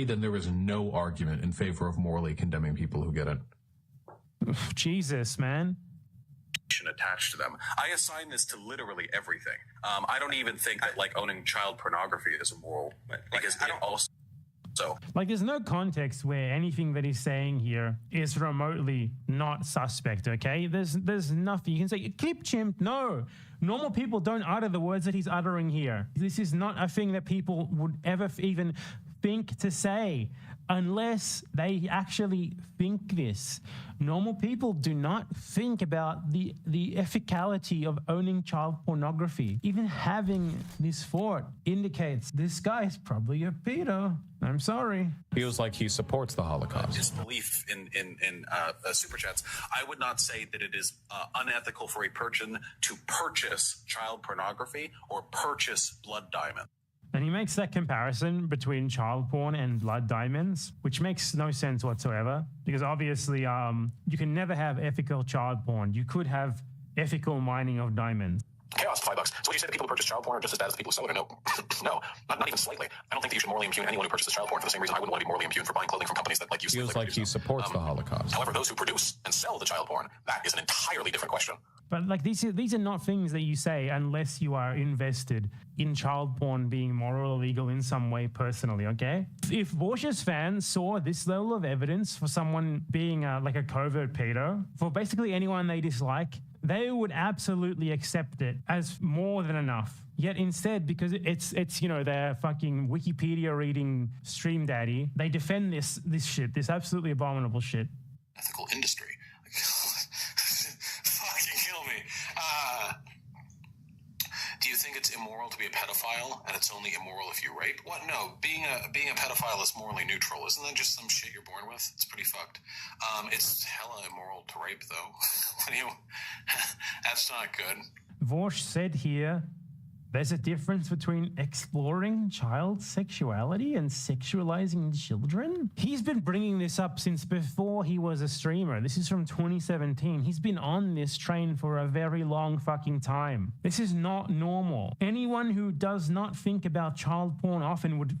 then there is no argument in favor of morally condemning people who get it. Jesus, man. Attached to them. I assign this to literally everything. I don't even think that like owning child pornography is immoral because it also. Like, there's no context where anything that he's saying here is remotely not suspect, okay? There's nothing. You can say, keep chimp. No. Normal people don't utter the words that he's uttering here. This is not a thing that people would ever even think to say unless they actually think this. Normal people do not think about the effecality of owning child pornography. Even having this thought indicates this guy is probably a pedo. I'm sorry. Feels like he supports the Holocaust. Disbelief in super chats. I would not say that it is unethical for a person to purchase child pornography or purchase blood diamonds. And he makes that comparison between child porn and blood diamonds, which makes no sense whatsoever, because obviously you can never have ethical child porn. You could have ethical mining of diamonds. Chaos, $5. So would you say that people who purchase child porn are just as bad as the people who sell it, or no? No, not even slightly. I don't think that you should morally impugn anyone who purchases child porn for the same reason I wouldn't want to be morally impugned for buying clothing from companies that like use. Feels like he supports the Holocaust. However, those who produce and sell the child porn, that is an entirely different question. But like these are not things that you say unless you are invested in child porn being moral or legal in some way personally, okay? If Vorsh's fans saw this level of evidence for someone being like a covert pedo, for basically anyone they dislike, they would absolutely accept it as more than enough. Yet instead, because it's you know, their fucking Wikipedia reading stream daddy, they defend this shit, this absolutely abominable shit. Ethical industry. Fucking kill me. Do you think it's immoral to be a pedophile and it's only immoral if you rape? What? No, being a pedophile is morally neutral. Isn't that just some shit you're born with? It's pretty fucked. It's hella immoral to rape though. That's not good. Vorsh said here, there's a difference between exploring child sexuality and sexualizing children. He's been bringing this up since before he was a streamer. This is from 2017. He's been on this train for a very long fucking time. This is not normal. Anyone who does not think about child porn often would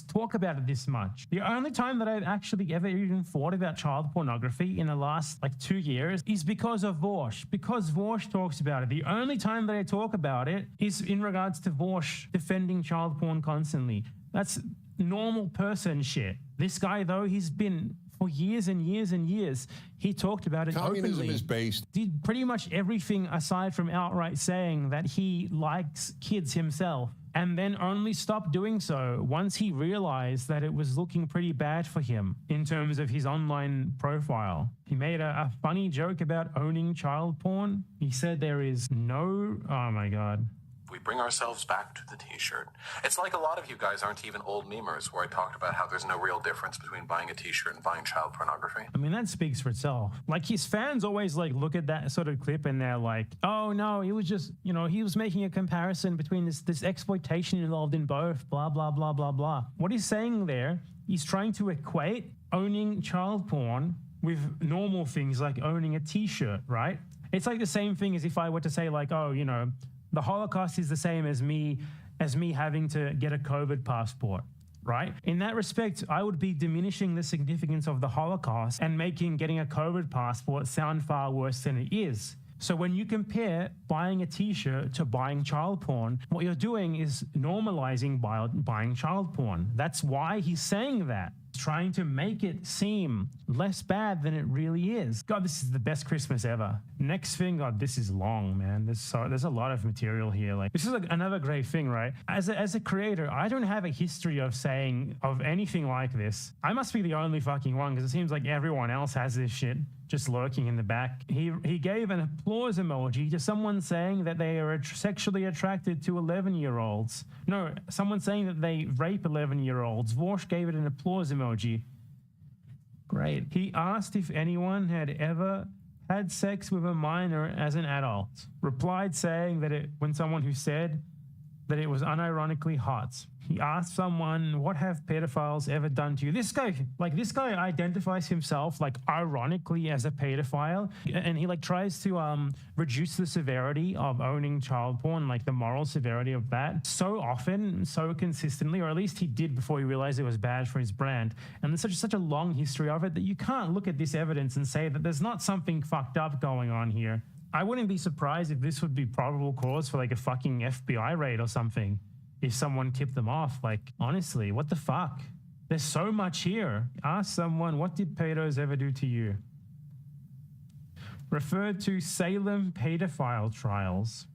talk about it this much. The only time that I've actually ever even thought about child pornography in the last like 2 years is because of Vorsh. Because Vorsh talks about it. The only time that I talk about it is in regards to Vorsh defending child porn constantly. That's normal person shit. This guy, though, he's been for years and years and years, he talked about it Communism openly. is based. Did pretty much everything aside from outright saying that he likes kids himself, and then only stopped doing so once he realized that it was looking pretty bad for him in terms of his online profile. He made a funny joke about owning child porn. He said there is no... Oh my God. We bring ourselves back to the t-shirt. It's like a lot of you guys aren't even old memers where I talked about how there's no real difference between buying a t-shirt and buying child pornography. I mean, that speaks for itself. Like, his fans always like look at that sort of clip and they're like, oh no, he was just, you know, he was making a comparison between this exploitation involved in both, blah, blah, blah, blah, blah. What he's saying there, he's trying to equate owning child porn with normal things like owning a t-shirt, right? It's like the same thing as if I were to say like, oh, you know, the Holocaust is the same as me having to get a COVID passport, right? In that respect, I would be diminishing the significance of the Holocaust and making getting a COVID passport sound far worse than it is. So when you compare buying a t-shirt to buying child porn, what you're doing is normalizing buying child porn. That's why he's saying that. Trying to make it seem less bad than it really is. God, this is the best Christmas ever. Next thing, God, this is long, man. There's a lot of material here. Like, this is like another great thing, right? As a creator, I don't have a history of saying of anything like this. I must be the only fucking one because it seems like everyone else has this shit just lurking in the back. He gave an applause emoji to someone saying that they are sexually attracted to 11-year-olds. No, someone saying that they rape 11-year-olds. Vorsh gave it an applause emoji. Great. He asked if anyone had ever had sex with a minor as an adult. Replied saying that when someone who said that it was unironically hot. He asked someone, what have pedophiles ever done to you? This guy identifies himself like ironically as a pedophile, and he like tries to reduce the severity of owning child porn, like the moral severity of that, so often, so consistently, or at least he did before he realized it was bad for his brand. And there's such a long history of it that you can't look at this evidence and say that there's not something fucked up going on here. I wouldn't be surprised if this would be probable cause for like a fucking FBI raid or something. If someone tipped them off, like, honestly, what the fuck? There's so much here. Ask someone, what did pedos ever do to you? Referred to Salem pedophile trials.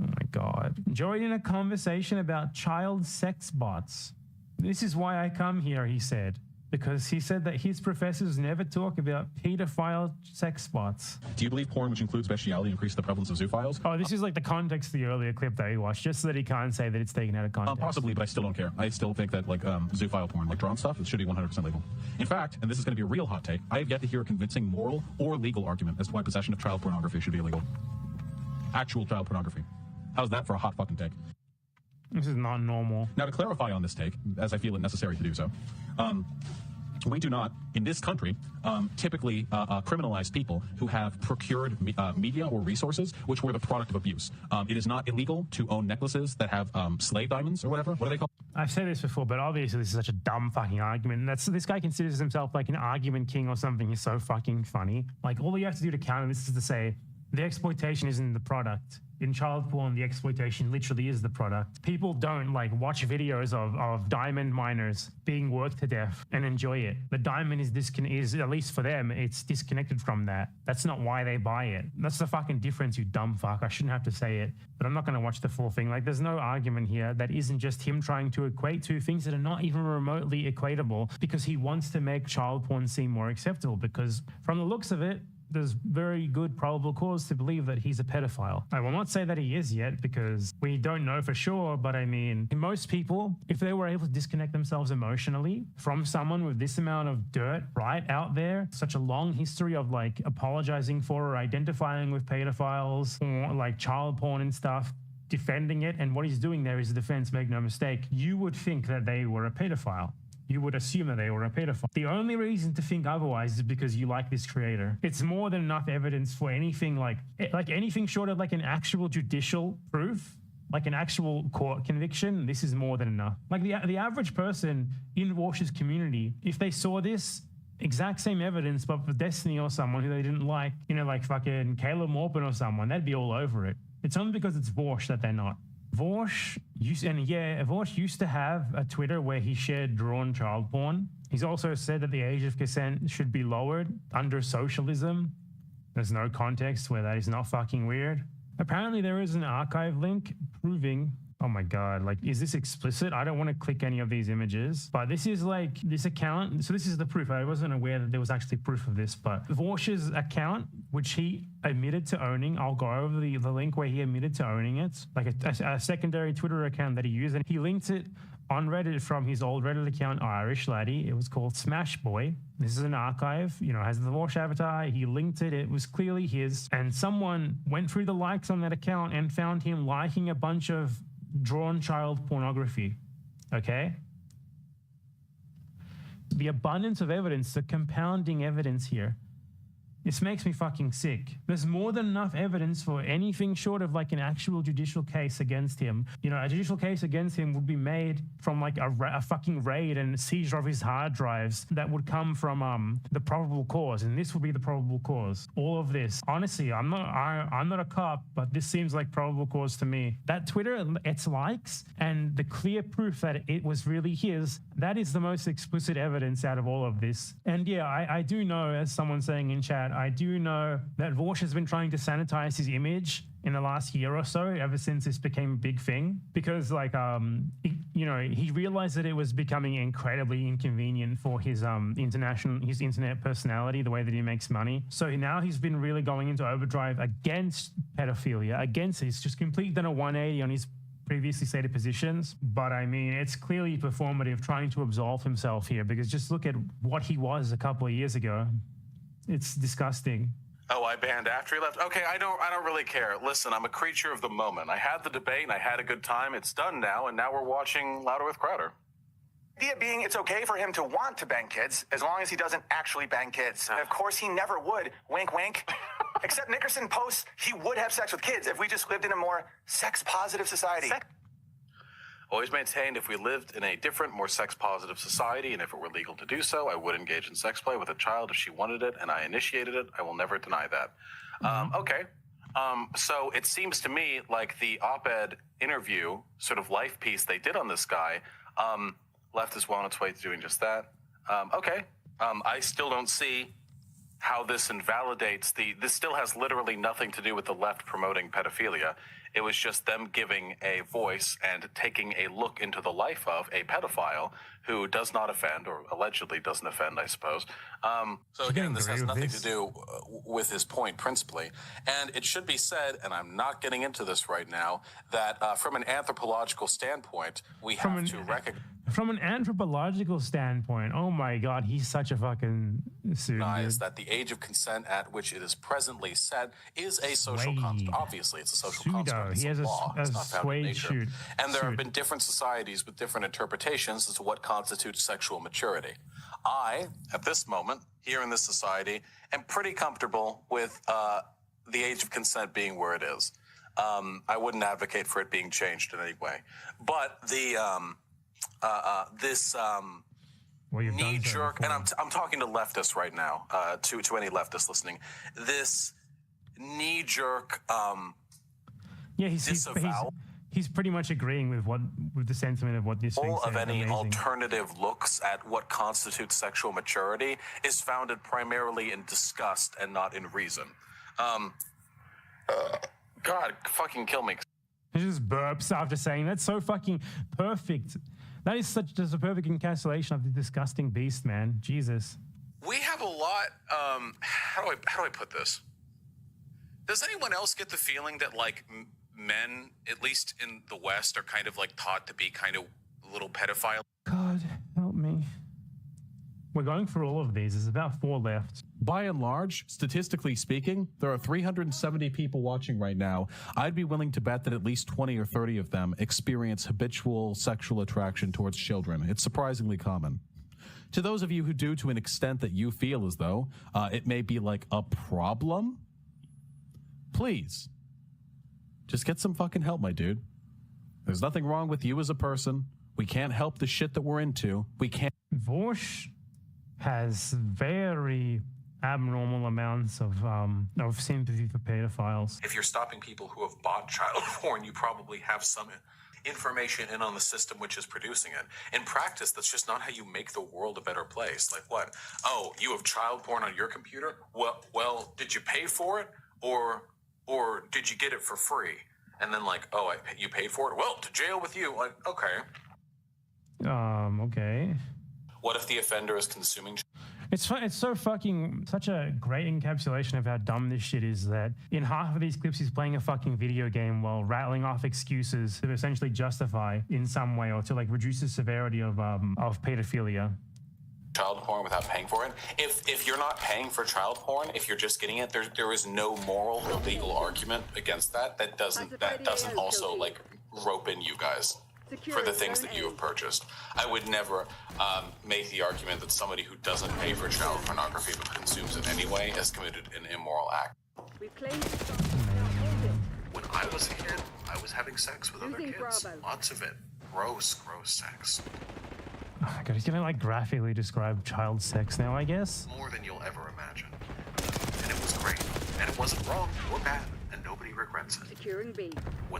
Oh my God. Joined in a conversation about child sex bots. This is why I come here, he said. Because he said that his professors never talk about pedophile sex bots. Do you believe porn, which includes bestiality, increased the prevalence of zoophiles? Oh, this is like the context of the earlier clip that he watched, just so that he can't say that it's taken out of context. Possibly, but I still don't care. I still think that, like, zoophile porn, like drawn stuff, it should be 100% legal. In fact, and this is going to be a real hot take, I have yet to hear a convincing moral or legal argument as to why possession of child pornography should be illegal. Actual child pornography. How's that for a hot fucking take? This is not normal. Now, to clarify on this take, as I feel it necessary to do so, we do not, in this country, typically criminalize people who have procured media or resources which were the product of abuse. It is not illegal to own necklaces that have slave diamonds or whatever. What are they called? I've said this before, but obviously this is such a dumb fucking argument. And this guy considers himself like an argument king or something. He's so fucking funny. Like, all you have to do to counter this is to say, the exploitation isn't the product. In child porn, the exploitation literally is the product. People don't like watch videos of diamond miners being worked to death and enjoy it. The diamond is at least for them, it's disconnected from that. That's not why they buy it. That's the fucking difference, you dumb fuck. I shouldn't have to say it, but I'm not going to watch the full thing. Like, there's no argument here that isn't just him trying to equate two things that are not even remotely equatable because he wants to make child porn seem more acceptable, because from the looks of it, there's very good probable cause to believe that he's a pedophile. I will not say that he is yet because we don't know for sure, but I mean, most people, if they were able to disconnect themselves emotionally from someone with this amount of dirt right out there, such a long history of like apologizing for or identifying with pedophiles or like child porn and stuff, defending it, and what he's doing there is a defense, make no mistake, you would think that they were a pedophile. You would assume that they were a pedophile. The only reason to think otherwise is because you like this creator. It's more than enough evidence for anything like anything short of like an actual judicial proof, like an actual court conviction. This is more than enough. Like the average person in Walsh's community, if they saw this exact same evidence, but for Destiny or someone who they didn't like, you know, like fucking Caleb Maupin or someone, they'd be all over it. It's only because it's Walsh that they're not. Vorsh used to have a Twitter where he shared drawn child porn. He's also said that the age of consent should be lowered under socialism. There's no context where that is not fucking weird. Apparently there is an archive link proving, oh my God, like, is this explicit? I don't want to click any of these images, but this is like this account. So this is the proof. I wasn't aware that there was actually proof of this, but Vorsh's account, which he admitted to owning, I'll go over the link where he admitted to owning it, like a secondary Twitter account that he used, and he linked it on Reddit from his old Reddit account, Irish Laddie. It was called Smash Boy. This is an archive, you know, has the Vorsh avatar. He linked it. It was clearly his. And someone went through the likes on that account and found him liking a bunch of drawn child pornography. Okay? The abundance of evidence, the compounding evidence here, this makes me fucking sick. There's more than enough evidence for anything short of like an actual judicial case against him. You know, a judicial case against him would be made from like a fucking raid and seizure of his hard drives that would come from the probable cause, and this would be the probable cause. All of this. Honestly, I'm not a cop, but this seems like probable cause to me. That Twitter, its likes, and the clear proof that it was really his, that is the most explicit evidence out of all of this. And yeah, I do know, as someone saying in chat, I do know that Vorsh has been trying to sanitize his image in the last year or so, ever since this became a big thing, because like he realized that it was becoming incredibly inconvenient for his internet personality, the way that he makes money. So now he's been really going into overdrive against pedophilia, he's just completely done a 180 on his previously stated positions. But I mean, it's clearly performative, trying to absolve himself here, because just look at what he was a couple of years ago. It's disgusting. Oh, I banned after he left? Okay, I don't really care. Listen, I'm a creature of the moment. I had the debate and I had a good time. It's done now, and now we're watching Louder with Crowder. The idea being it's okay for him to want to bang kids as long as he doesn't actually bang kids. And of course, he never would. Wink, wink. Except Nickerson posts he would have sex with kids if we just lived in a more sex-positive society. Always maintained if we lived in a different, more sex-positive society, and if it were legal to do so, I would engage in sex play with a child if she wanted it, and I initiated it. I will never deny that. Okay. So it seems to me like the op-ed interview, sort of life piece they did on this guy, left is well on its way to doing just that. Okay. I still don't see how this invalidates this still has literally nothing to do with the left promoting pedophilia. It was just them giving a voice and taking a look into the life of a pedophile who does not offend, or allegedly doesn't offend, I suppose. So again, this has nothing to do with his point principally. And it should be said, and I'm not getting into this right now, that from an anthropological standpoint, we have to recognize... From an anthropological standpoint, oh my God, he's such a fucking recognize that the age of consent at which it is presently set is a social construct. Obviously, it's a social construct. It's he has a law. It's not found in nature. And there have been different societies with different interpretations as to what constitutes sexual maturity. I, at this moment, here in this society, am pretty comfortable with the age of consent being where it is. I wouldn't advocate for it being changed in any way. But the... this knee-jerk, and I'm talking to leftists right now, to any leftists listening, this knee-jerk disavowal he's pretty much agreeing with the sentiment of what this thing says. Of any alternative looks at what constitutes sexual maturity is founded primarily in disgust and not in reason. God, fucking kill me. He just burps after saying that's so fucking perfect. That is just a perfect encapsulation of the disgusting beast, man. Jesus. We have a lot. How do I put this? Does anyone else get the feeling that like men, at least in the West, are kind of like taught to be kind of little pedophile? God help me. We're going through all of these. There's about 4 left. By and large, statistically speaking, there are 370 people watching right now. I'd be willing to bet that at least 20 or 30 of them experience habitual sexual attraction towards children. It's surprisingly common. To those of you who do, to an extent that you feel as though it may be like a problem, please, just get some fucking help, my dude. There's nothing wrong with you as a person. We can't help the shit that we're into. We can't. Vorsh has very abnormal amounts of sympathy for pedophiles. If you're stopping people who have bought child porn, you probably have some information in on the system which is producing it. In practice, that's just not how you make the world a better place. Like what? Oh, you have child porn on your computer? Well, did you pay for it? Or did you get it for free? And then like, oh, you paid for it? Well, to jail with you. Like, okay. Okay. What if the offender is consuming? It's so fucking such a great encapsulation of how dumb this shit is that in half of these clips he's playing a fucking video game while rattling off excuses to essentially justify in some way or to like reduce the severity of pedophilia. Child porn without paying for it. If you're not paying for child porn, if you're just getting it, there is no moral or legal argument against that. That doesn't also like rope in you guys for the things that you have purchased. I would never make the argument that somebody who doesn't pay for child pornography but consumes it anyway has committed an immoral act. When I was a kid, I was having sex with other kids. Lots of it. Gross sex. Oh my God, he's gonna like graphically describe child sex now, I guess. More than you'll ever imagine. And it was great. And it wasn't wrong or bad. And nobody regrets it. Securing B.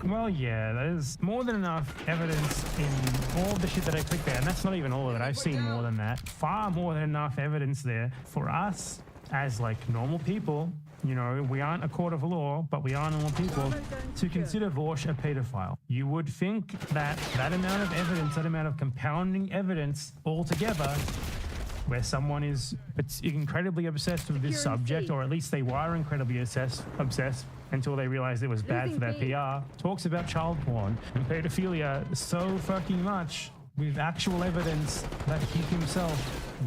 Well, yeah, there's more than enough evidence in all the shit that I clicked there. And that's not even all of it. I've seen more than that. Far more than enough evidence there for us as like normal people. You know, we aren't a court of law, but we are normal people to consider Vorsh a pedophile. You would think that that amount of evidence, that amount of compounding evidence altogether, where someone is incredibly obsessed with this subject, or at least they were incredibly obsessed until they realized it was bad for their PR, talks about child porn and pedophilia so fucking much with actual evidence that he himself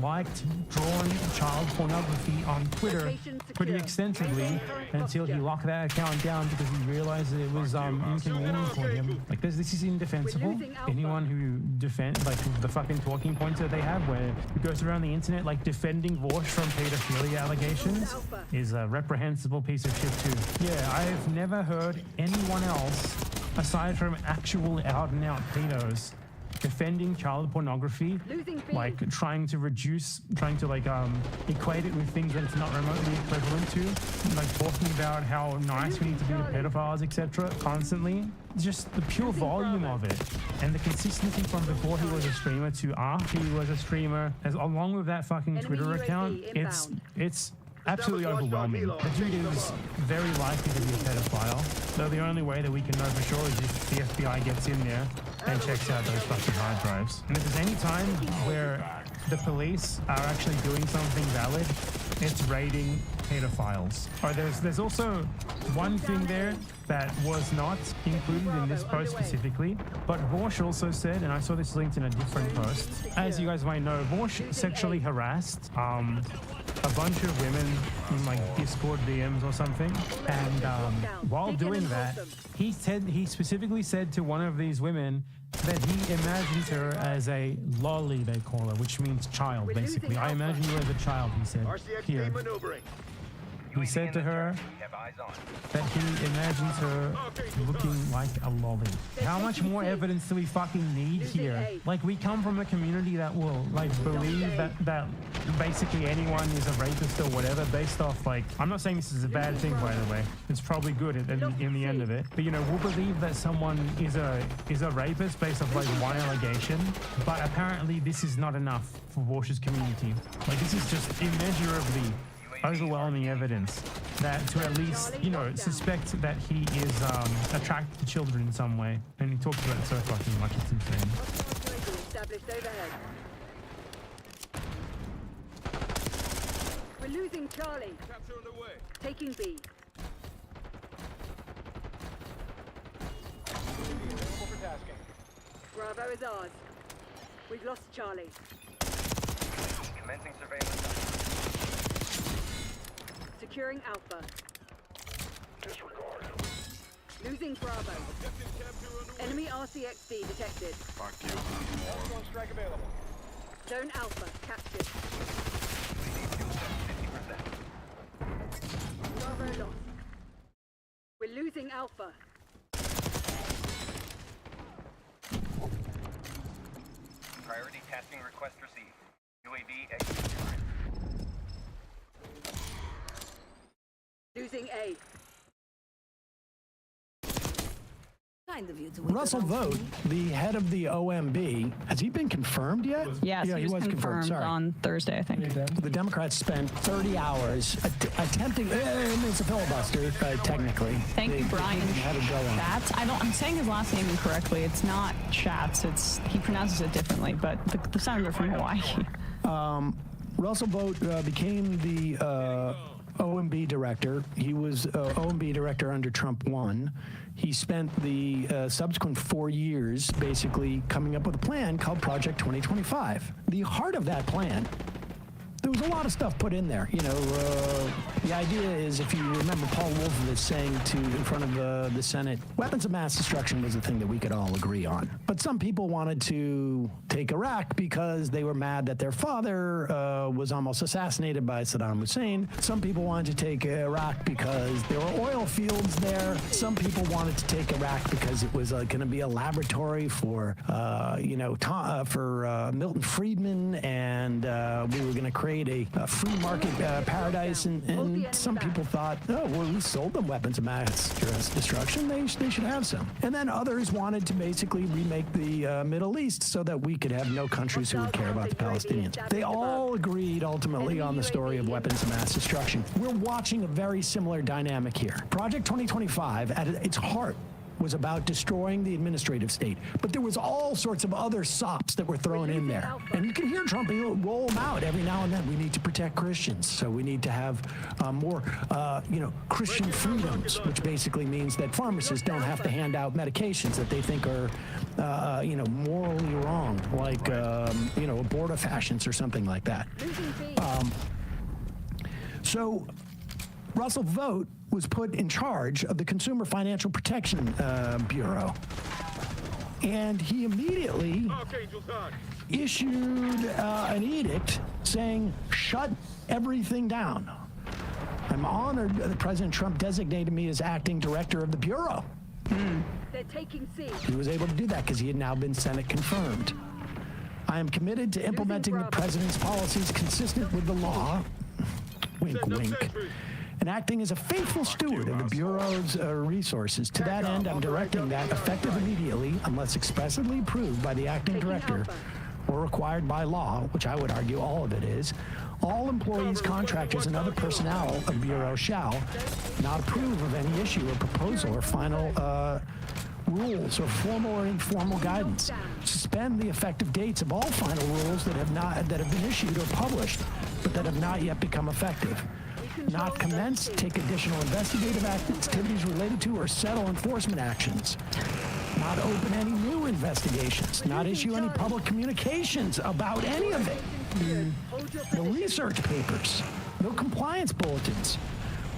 liked drawing child pornography on Twitter pretty extensively until he locked that account down because he realized that it was inconvenient for him. Like this is indefensible. Anyone who like the fucking talking points that they have where it goes around the internet like defending Vorsh from pedophilia allegations is a reprehensible piece of shit too. Yeah, I've never heard anyone else aside from actual out and out pedos defending child pornography, like trying to equate it with things that it's not remotely equivalent to, like talking about how nice we need to be to pedophiles, etc. constantly. Just the pure volume of it and the consistency from before he was a streamer to after he was a streamer, along with that fucking Twitter account, it's absolutely overwhelming. The dude is very likely to be a pedophile, though the only way that we can know for sure is if the FBI gets in there and checks out those fucking hard drives. And if there's any time where the police are actually doing something valid, it's raiding pedophiles. Or there's also one thing there that was not included in this post specifically, but Vorsh also said, and I saw this linked in a different post, as you guys might know, Vorsh sexually harassed a bunch of women in like Discord DMs or something, and while doing that, he specifically said to one of these women that he imagines her as a lolly, they call her, which means child, basically. I imagine you as a child, he said. Here. He said to her that he imagines her looking like a lolly. How much more evidence do we fucking need here? Like, we come from a community that will, like, believe that basically anyone is a rapist or whatever based off, like, I'm not saying this is a bad thing, by the way. It's probably good in the end of it. But, you know, we'll believe that someone is a rapist based off, like, one allegation. But apparently this is not enough for Vorsh's community. Like, this is just immeasurably overwhelming evidence that to at least, you know, suspect that he is attracted to children in some way. And he talks about it so fucking much, it's insane. We're losing Charlie. Taking B. Bravo is ours. We've lost Charlie. Commencing surveillance. Securing Alpha. Disregard. Losing Bravo. Enemy RCXD detected. Fuck you. One strike available. Zone Alpha captured. Bravo lost. We're losing Alpha. Priority tasking request received. UAV executed. Losing A. Russell Vogt, the head of the OMB, has he been confirmed yet? Yes, yeah, he was confirmed on Thursday, I think. The Democrats spent 30 hours attempting, it's a filibuster, technically. Thank you, Brian Schatz. I'm saying his last name incorrectly. It's not Schatz. He pronounces it differently, but the senator from Hawaii. Russell Vogt became the OMB director. He was OMB director under Trump 1. He spent the subsequent 4 years basically coming up with a plan called Project 2025. The heart of that plan, there was a lot of stuff put in there. You know, the idea is, if you remember Paul Wolfowitz saying in front of the Senate, weapons of mass destruction was a thing that we could all agree on. But some people wanted to take Iraq because they were mad that their father was almost assassinated by Saddam Hussein. Some people wanted to take Iraq because there were oil fields there. Some people wanted to take Iraq because it was going to be a laboratory for, for Milton Friedman, and we were going to create a free market paradise, and some people thought, oh, well, we sold them weapons of mass destruction. They should have some. And then others wanted to basically remake the Middle East so that we could have no countries who would care about the Palestinians. They all agreed ultimately on the story of weapons of mass destruction. We're watching a very similar dynamic here. Project 2025, at its heart, was about destroying the administrative state. But there was all sorts of other sops that were thrown in there. And you can hear Trump roll them out every now and then. We need to protect Christians, so we need to have more, Christian freedoms, which basically means that pharmacists don't have to hand out medications that they think are, morally wrong, like, abortifacients or something like that. So Russell Vogt was put in charge of the Consumer Financial Protection Bureau. And he immediately issued an edict saying, shut everything down. I'm honored that President Trump designated me as acting director of the Bureau. They're taking C. He was able to do that because he had now been Senate confirmed. I am committed to implementing the president's policies consistent with the law, wink, wink, and acting as a faithful steward of the Bureau's resources. To that end, I'm directing that, effective immediately, unless expressly approved by the acting director or required by law, which I would argue all of it is, all employees, contractors, and other personnel of Bureau shall not approve of any issue or proposal or final rules or formal or informal guidance. Suspend the effective dates of all final rules that have been issued or published, but that have not yet become effective. Not commence, take additional investigative activities related to, or settle enforcement actions. Not open any new investigations. Not issue any public communications about any of it. No research papers. No compliance bulletins.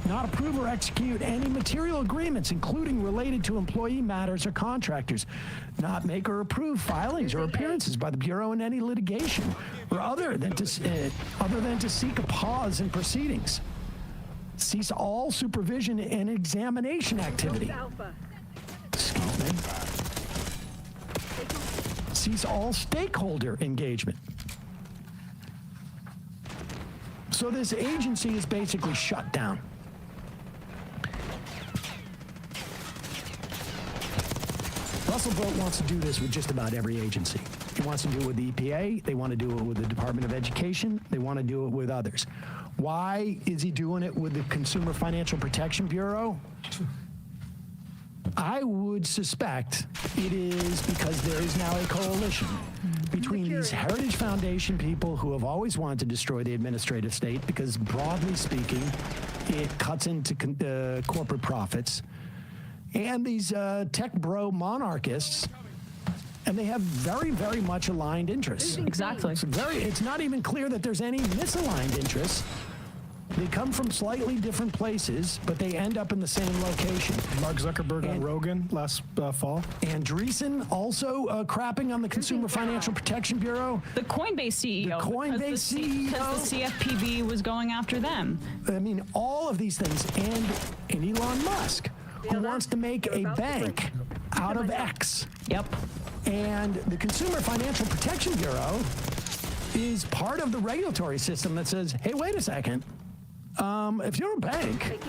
Not approve or execute any material agreements, including related to employee matters or contractors. Not make or approve filings or appearances by the Bureau in any litigation, or other than to seek a pause in proceedings. Cease all supervision and examination activity. Excuse me. Cease all stakeholder engagement. So this agency is basically shut down. Russell Vogt wants to do this with just about every agency. He wants to do it with the EPA. They want to do it with the Department of Education. They want to do it with others. Why is he doing it with the Consumer Financial Protection Bureau? I would suspect it is because there is now a coalition between these Heritage Foundation people who have always wanted to destroy the administrative state because, broadly speaking, it cuts into corporate profits, and these tech bro monarchists, and they have very, very much aligned interests. Exactly. It's not even clear that there's any misaligned interests. They come from slightly different places, but they end up in the same location. Mark Zuckerberg on Rogan last fall. Andreessen also crapping on the Consumer Financial Protection Bureau. The Coinbase CEO. The Coinbase CEO. Because the CFPB was going after them. I mean, all of these things. And Elon Musk, who wants to make a bank out of X. Yep. And the Consumer Financial Protection Bureau is part of the regulatory system that says, hey, wait a second. If you're a bank,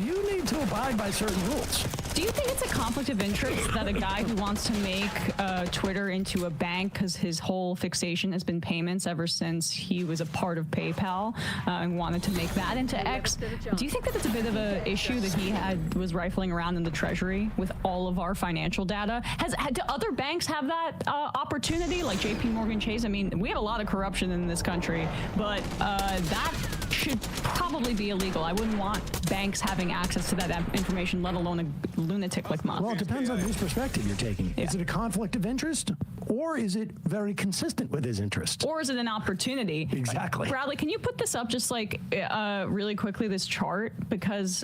you need to abide by certain rules. Do you think it's a conflict of interest that a guy who wants to make Twitter into a bank, because his whole fixation has been payments ever since he was a part of PayPal, and wanted to make that into X? Do you think that it's a bit of an issue that he was rifling around in the Treasury with all of our financial data? Do other banks have that opportunity, like JP Morgan Chase? I mean, we have a lot of corruption in this country, but that should probably be illegal. I wouldn't want banks having access to that information, let alone a lunatic like Musk. Well, it depends on whose perspective you're taking. Yeah. Is it a conflict of interest, or is it very consistent with his interest? Or is it an opportunity? Exactly. Bradley, can you put this up just like really quickly, this chart? Because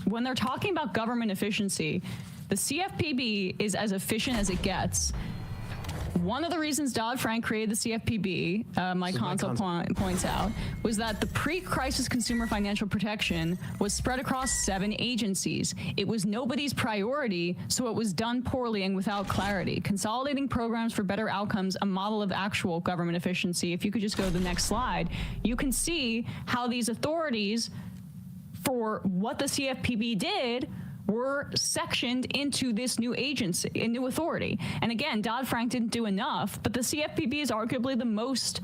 when they're talking about government efficiency, the CFPB is as efficient as it gets. One of the reasons Dodd-Frank created the CFPB, Mike Hansel points out, was that the pre-crisis consumer financial protection was spread across 7 agencies. It was nobody's priority, so it was done poorly and without clarity. Consolidating programs for better outcomes, a model of actual government efficiency. If you could just go to the next slide, you can see how these authorities, for what the CFPB did, were sectioned into this new agency, a new authority. And again, Dodd-Frank didn't do enough, but the CFPB is arguably the most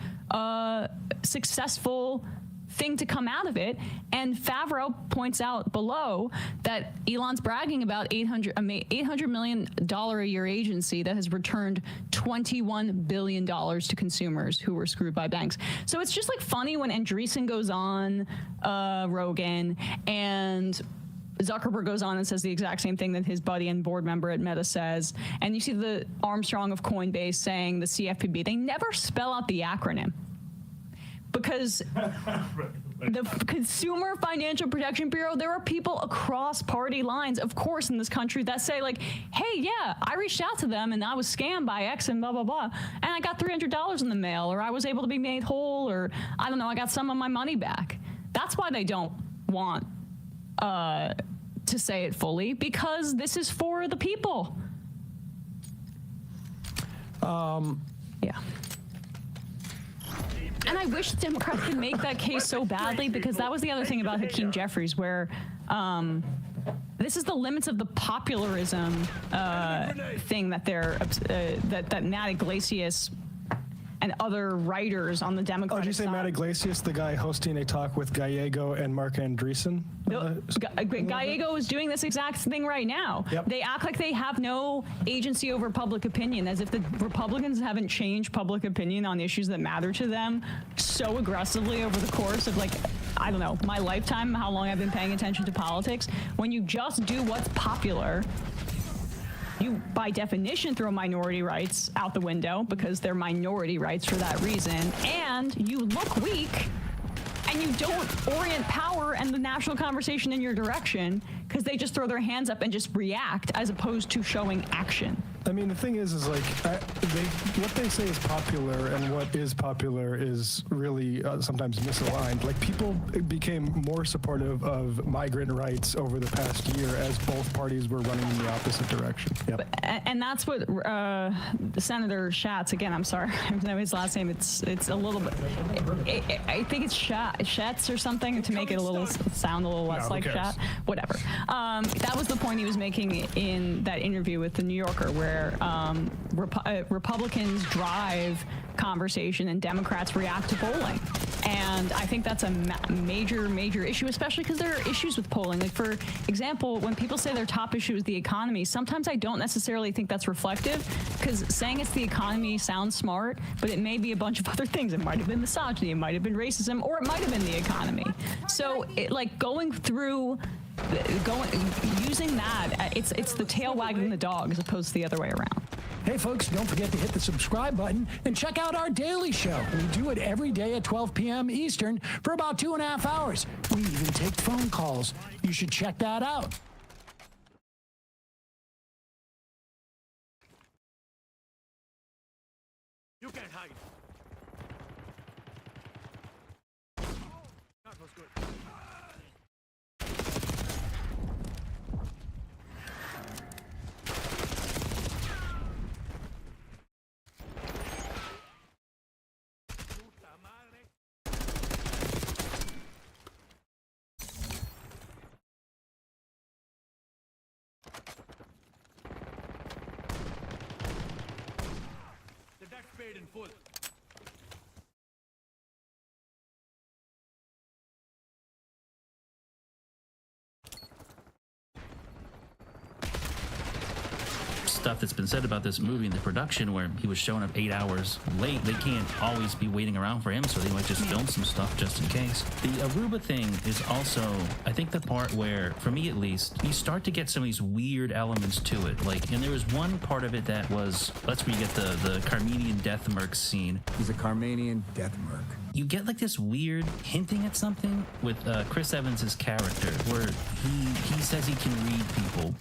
successful thing to come out of it. And Favreau points out below that Elon's bragging about $800 million a year agency that has returned $21 billion to consumers who were screwed by banks. So it's just like funny when Andreessen goes on Rogan and Zuckerberg goes on and says the exact same thing that his buddy and board member at Meta says. And you see the Armstrong of Coinbase saying the CFPB. They never spell out the acronym because the Consumer Financial Protection Bureau, there are people across party lines, of course, in this country that say like, hey, yeah, I reached out to them and I was scammed by X and blah, blah, blah. And I got $300 in the mail, or I was able to be made whole, or I don't know, I got some of my money back. That's why they don't want to say it fully, because this is for the people. Yeah. And I wish Democrats could make that case so badly, because that was the other thing about Hakeem Jeffries, where this is the limits of the popularism thing that they're that Matt Iglesias and other writers on the Democratic did you say side. Matt Iglesias, the guy hosting a talk with Gallego and Mark Andreessen? Gallego is doing this exact thing right now. Yep. They act like they have no agency over public opinion, as if the Republicans haven't changed public opinion on issues that matter to them so aggressively over the course of, like, I don't know, my lifetime, how long I've been paying attention to politics. When you just do what's popular, you, by definition, throw minority rights out the window, because they're minority rights for that reason, and you look weak, and you don't orient power and the national conversation in your direction, because they just throw their hands up and just react as opposed to showing action. I mean, the thing is like, what they say is popular and what is popular is really sometimes misaligned. Like, people became more supportive of migrant rights over the past year as both parties were running in the opposite direction. Yep. And that's what Senator Schatz, again, I'm sorry, I don't know his last name, it's a little bit, I think it's Schatz or something, to make it a little, sound a little less like Schatz, whatever. That was the point he was making in that interview with the New Yorker, where Republicans drive conversation and Democrats react to polling. And I think that's a major issue, especially because there are issues with polling. Like, for example, when people say their top issue is the economy, sometimes I don't necessarily think that's reflective, because saying it's the economy sounds smart, but it may be a bunch of other things. It might have been misogyny, it might have been racism, or it might have been the economy. So, using that, it's the tail wagging the dog as opposed to the other way around. Hey folks, don't forget to hit the subscribe button and check out our daily show. We do it every day at 12 p.m. Eastern for about 2.5 hours. We even take phone calls. You should check that out. You can't hide. That was good. The debt paid in full. Stuff that's been said about this movie and the production, where he was showing up 8 hours late. They can't always be waiting around for him, so they might just film some stuff just in case. The Aruba thing is also, I think, the part where, for me at least, you start to get some of these weird elements to it. Like, and there was one part of it that was, that's where you get the Carmenian death merc scene. He's a Carmenian death merc. You get like this weird hinting at something with Chris Evans' character, where he says he can read people.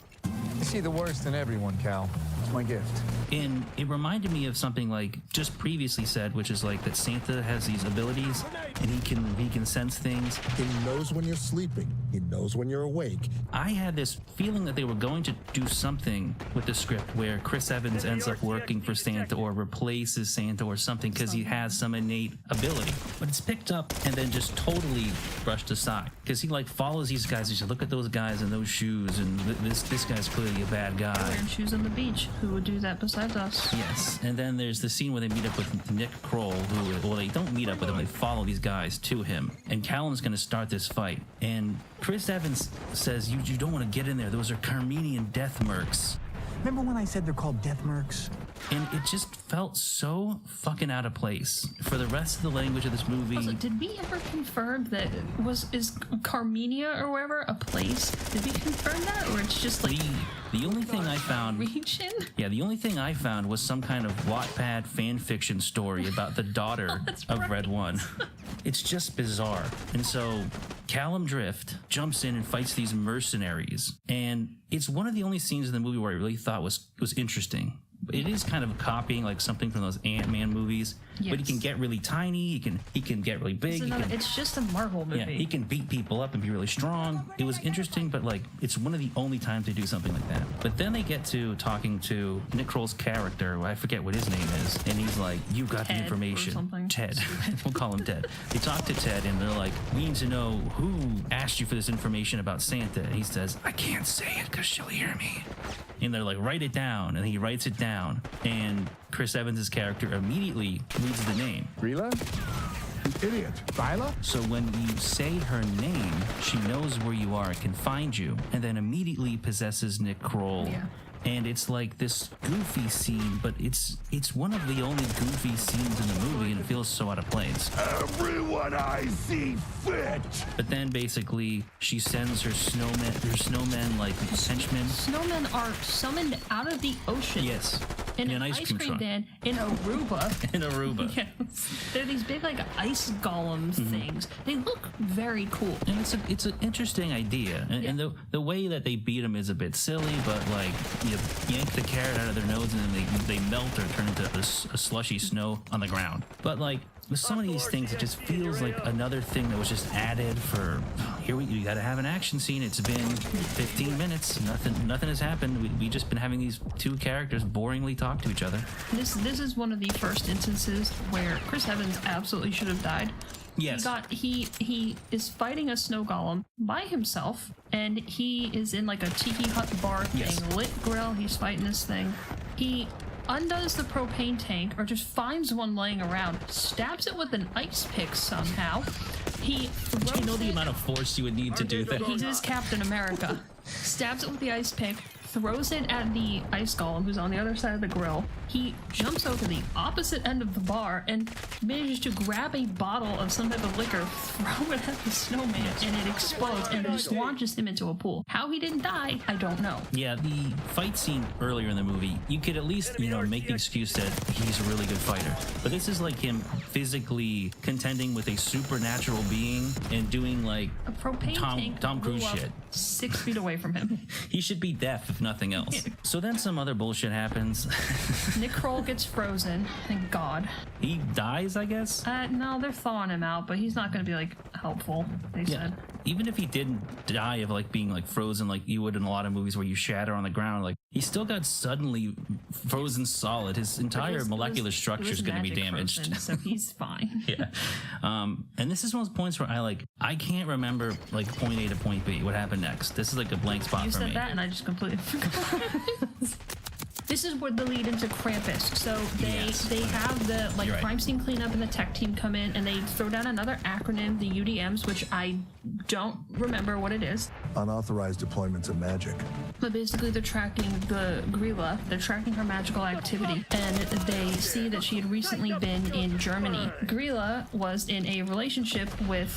You see the worst in everyone, Cal. It's my gift. And it reminded me of something like just previously said, which is like that Santa has these abilities and he can sense things. He knows when you're sleeping. He knows when you're awake. I had this feeling that they were going to do something with the script where Chris Evans ends up working for Santa or replaces Santa or something because he has some innate ability. But it's picked up and then just totally brushed aside, because he like follows these guys. He said, look at those guys in those shoes, and this guy's clearly a bad guy. Wearing shoes on the beach. who would do that besides us? Yes, and then there's the scene where they meet up with Nick Kroll, who, well, they don't meet up with him, they follow these guys to him. And Callum's going to start this fight. And Chris Evans says, you don't want to get in there. Those are Carmenian death mercs. Remember when I said they're called death mercs? And it just felt so fucking out of place for the rest of the language of this movie. Also, did we ever confirm that is Carmenia or wherever a place? Did we confirm that, or it's just like the only thing I found? Region? Yeah, the only thing I found was some kind of Wattpad fan fiction story about the daughter of Red One. It's just bizarre. And so Callum Drift jumps in and fights these mercenaries, and it's one of the only scenes in the movie where I really thought was interesting. It is kind of copying like something from those Ant-Man movies, but he can get really tiny. He can get really big. It's just a Marvel movie. Yeah, he can beat people up and be really strong. It was interesting, but like it's one of the only times they do something like that. But then they get to talking to Nick Kroll's character. I forget what his name is, and he's like, "You got the information." Ted. We'll call him Ted. They talk to Ted, and they're like, "We need to know who asked you for this information about Santa." And he says, "I can't say it because she'll hear me." And they're like, "Write it down," and he writes it down, and Chris Evans' character immediately reads the name. Rila? You idiot. Vila? So when you say her name, she knows where you are and can find you, and then immediately possesses Nick Kroll. Yeah. And it's like this goofy scene, but it's one of the only goofy scenes in the movie, and it feels so out of place. Everyone I see fit. But then basically she sends her snowmen like henchmen. Snowmen are summoned out of the ocean. Yes. In an ice cream truck. van in Aruba. In Aruba. Yes. They're these big like ice golems things. They look very cool. And it's an interesting idea. And the way that they beat them is a bit silly, but like you yank the carrot out of their nose and then they melt or turn into a slushy snow on the ground. But like with some of these things, it just feels like another thing that was just added for here. We got to have an action scene. It's been 15 minutes. Nothing has happened. We just been having these two characters boringly talk to each other. This is one of the first instances where Chris Evans absolutely should have died. Yes. He is fighting a snow golem by himself, and he is in like a tiki hut bar thing, lit grill. He's fighting this thing. He undoes the propane tank, or just finds one laying around, stabs it with an ice pick somehow. He do you know the amount of force you would need to do that? He is Captain America. Stabs it with the ice pick, throws it at the ice golem who's on the other side of the grill. He jumps over the opposite end of the bar and manages to grab a bottle of some type of liquor, throw it at the snowman, and it explodes and it just launches him into a pool. How he didn't die, I don't know. Yeah, the fight scene earlier in the movie, you could at least, make the excuse that he's a really good fighter. But this is like him physically contending with a supernatural being and doing like a propane Tom Cruise shit. 6 feet away from him. He should be deaf if nothing else. So then some other bullshit happens. Nick Kroll gets frozen. Thank God. He dies, I guess? No, they're thawing him out, but he's not going to be like helpful, they said. Even if he didn't die of like being like frozen like you would in a lot of movies where you shatter on the ground, like he still got suddenly frozen solid. His entire molecular structure is going to be damaged. Frozen, so he's fine. Yeah. And this is one of those points where I can't remember like point A to point B. What happened next? This is like a blank spot for me. You said that and I just completely forgot. This is where the lead into Krampus. So they have the crime scene cleanup and the tech team come in and they throw down another acronym, the UDMs, which I don't remember what it is. Unauthorized deployments of magic. But basically they're tracking the Grilla, they're tracking her magical activity, and they see that she had recently been in Germany. Grilla was in a relationship with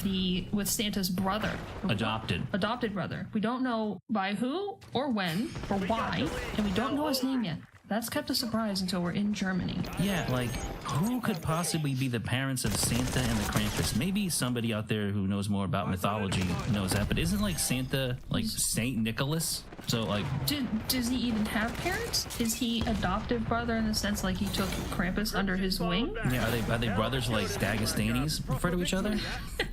Santa's brother. Adopted brother. We don't know by who or when or why, and we don't know his name yet. That's kept a surprise until we're in Germany. Yeah, like, who could possibly be the parents of Santa and the Krampus? Maybe somebody out there who knows more about mythology knows that, but isn't, like, Santa, like, Saint Nicholas? So, like... Does he even have parents? Is he adoptive brother in the sense, like, he took Krampus under his wing? Yeah, are they brothers like Dagestanis refer to each other?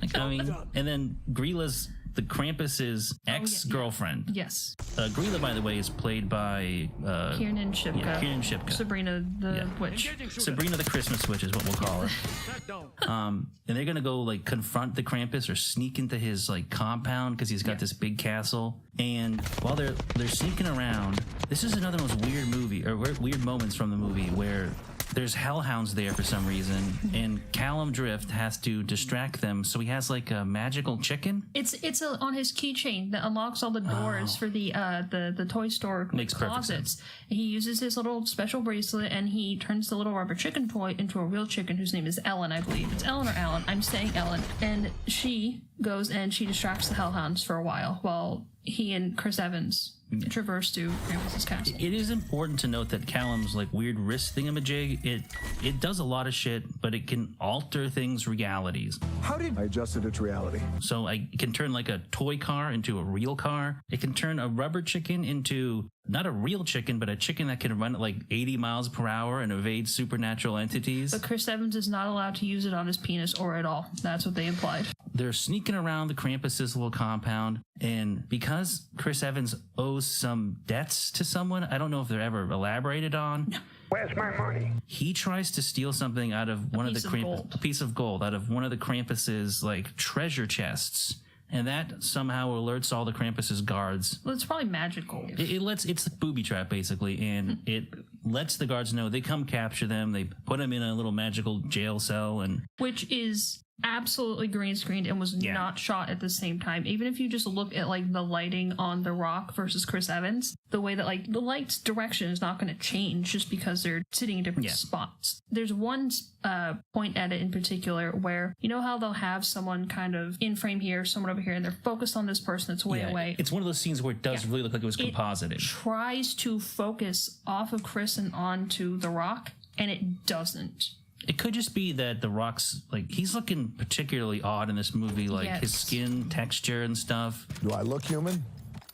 Like, I mean, and then Grila's the Krampus's ex-girlfriend. Yes. Grilla, by the way, is played by Kiernan Shipka. Yeah, Kiernan Shipka. Sabrina the Witch. Sabrina the Christmas Witch is what we'll call her. And they're gonna go like confront the Krampus or sneak into his like compound because he's got this big castle. And while they're sneaking around, this is another most weird movie or weird moments from the movie where there's hellhounds there for some reason, and Callum Drift has to distract them. So he has like a magical chicken. It's on his keychain that unlocks all the doors for the toy store Makes perfect closets. He uses his little special bracelet and he turns the little rubber chicken toy into a real chicken whose name is Ellen, I believe. It's Ellen or Alan. I'm saying Ellen. And she goes and she distracts the hellhounds for a while he and Chris Evans traverse to Krampus's castle. It is important to note that Callum's like weird wrist thingamajig, it does a lot of shit, but it can alter things realities. How did I adjusted it to reality? So it can turn like a toy car into a real car. It can turn a rubber chicken into not a real chicken, but a chicken that can run at like 80 miles per hour and evade supernatural entities. But Chris Evans is not allowed to use it on his penis or at all. That's what they implied. They're sneaking around the Krampus's little compound, and because Chris Evans owes some debts to someone, I don't know if they're ever elaborated on. Where's my money? He tries to steal something out of one of the Krampus, a piece of gold out of one of the Krampus's like treasure chests. And that somehow alerts all the Krampus's guards. Well, it's probably magical. It's a booby trap, basically, and it lets the guards know. They come capture them. They put them in a little magical jail cell, and which is absolutely green screened and was not shot at the same time. Even if you just look at like the lighting on The Rock versus Chris Evans, the way that like the light's direction is not going to change just because they're sitting in different spots. There's one point edit in particular where you know how they'll have someone kind of in frame here, someone over here, and they're focused on this person that's way away. It's one of those scenes where it does really look like it was composited. Tries to focus off of Chris and onto The Rock, and it doesn't. It could just be that The Rock's, like, he's looking particularly odd in this movie, like his skin texture and stuff. Do I look human?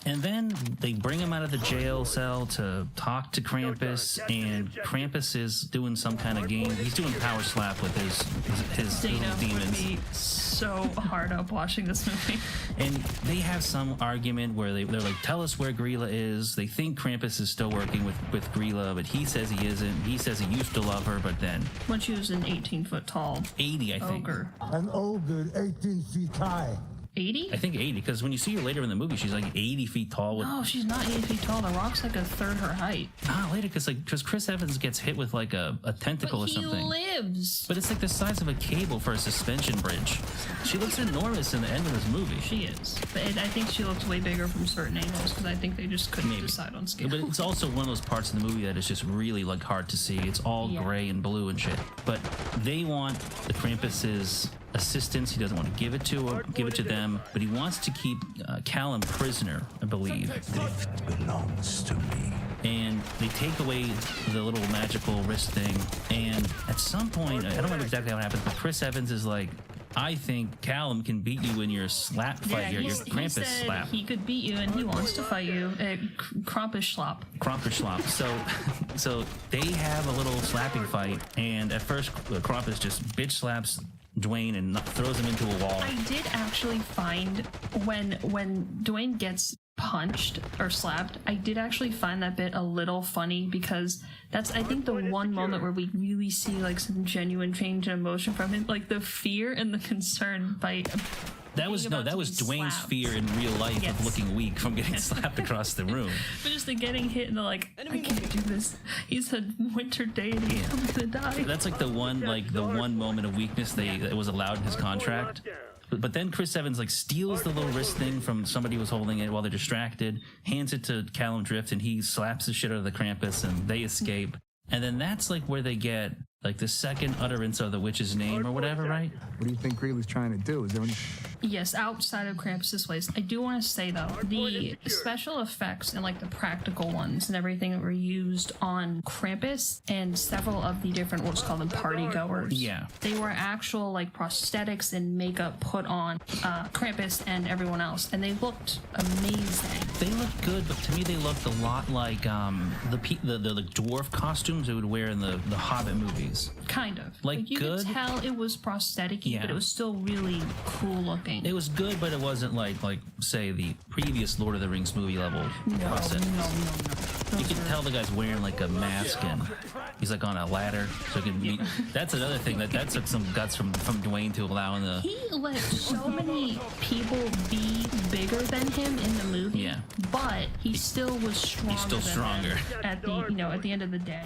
And then they bring him out of the jail cell to talk to Krampus, and Krampus is doing some kind of game. He's doing power slap with his Dana little demons. would be so hard up watching this movie. And they have some argument where they're like, tell us where Grilla is. They think Krampus is still working with Grilla, but he says he isn't. He says he used to love her, but then... When she was an 18-foot tall 80, I think. ogre. An ogre 18 feet high. 80? I think 80, because when you see her later in the movie, she's like 80 feet tall. No, she's not 80 feet tall. The Rock's like a third her height. Later, because Chris Evans gets hit with like a tentacle or something. He lives. But it's like the size of a cable for a suspension bridge. She looks enormous in the end of this movie. She is. But I think she looks way bigger from certain angles because I think they just couldn't decide on scale. But it's also one of those parts of the movie that is just really like hard to see. It's all gray and blue and shit. But they want the Krampus's assistance. He doesn't want to give it to them, but he wants to keep Callum prisoner, I believe. Drift belongs to me. And they take away the little magical wrist thing, and at some point, I don't remember exactly how it happens, but Chris Evans is like, I think Callum can beat you in your slap fight, your Krampus he said slap. He could beat you, and he wants to fight you at Krampus slap. Krampus slap. So they have a little slapping fight, and at first Krampus just bitch slaps Dwayne and throws him into a wall. I did actually find when Dwayne gets punched or slapped, I did actually find that bit a little funny because that's, I think, the one moment where we really see like some genuine change in emotion from him, like the fear and the concern by. That was Dwayne's fear in real life of looking weak from getting slapped across the room. But just the getting hit and the like, I can't do this. He's a winter deity. I'm gonna die. That's like the one moment of weakness that was allowed in his contract. But then Chris Evans like steals the little wrist thing from somebody who was holding it while they're distracted, hands it to Callum Drift, and he slaps the shit out of the Krampus, and they escape. And then that's like where they get like the second utterance of the witch's name or whatever, right? What do you think Greeley's trying to do? Is there any... Yes, outside of Krampus's ways. I do want to say though, the special effects and like the practical ones and everything that were used on Krampus and several of the different what's called them party goers. Yeah. They were actual like prosthetics and makeup put on Krampus and everyone else, and they looked amazing. They looked good, but to me they looked a lot like the dwarf costumes they would wear in the Hobbit movies. movies. Kind of. Like, you good? could tell it was prosthetic, Yeah. but it was still really cool looking. It was good, but it wasn't like say the previous Lord of the Rings movie level prosthetics. No. You can tell the guy's wearing like a mask and he's like on a ladder, so he can meet. That's another thing that took some guts from Dwayne to allowing the. He let so many people be bigger than him in the movie. Yeah. But he still was stronger. He's still stronger. At the at the end of the day.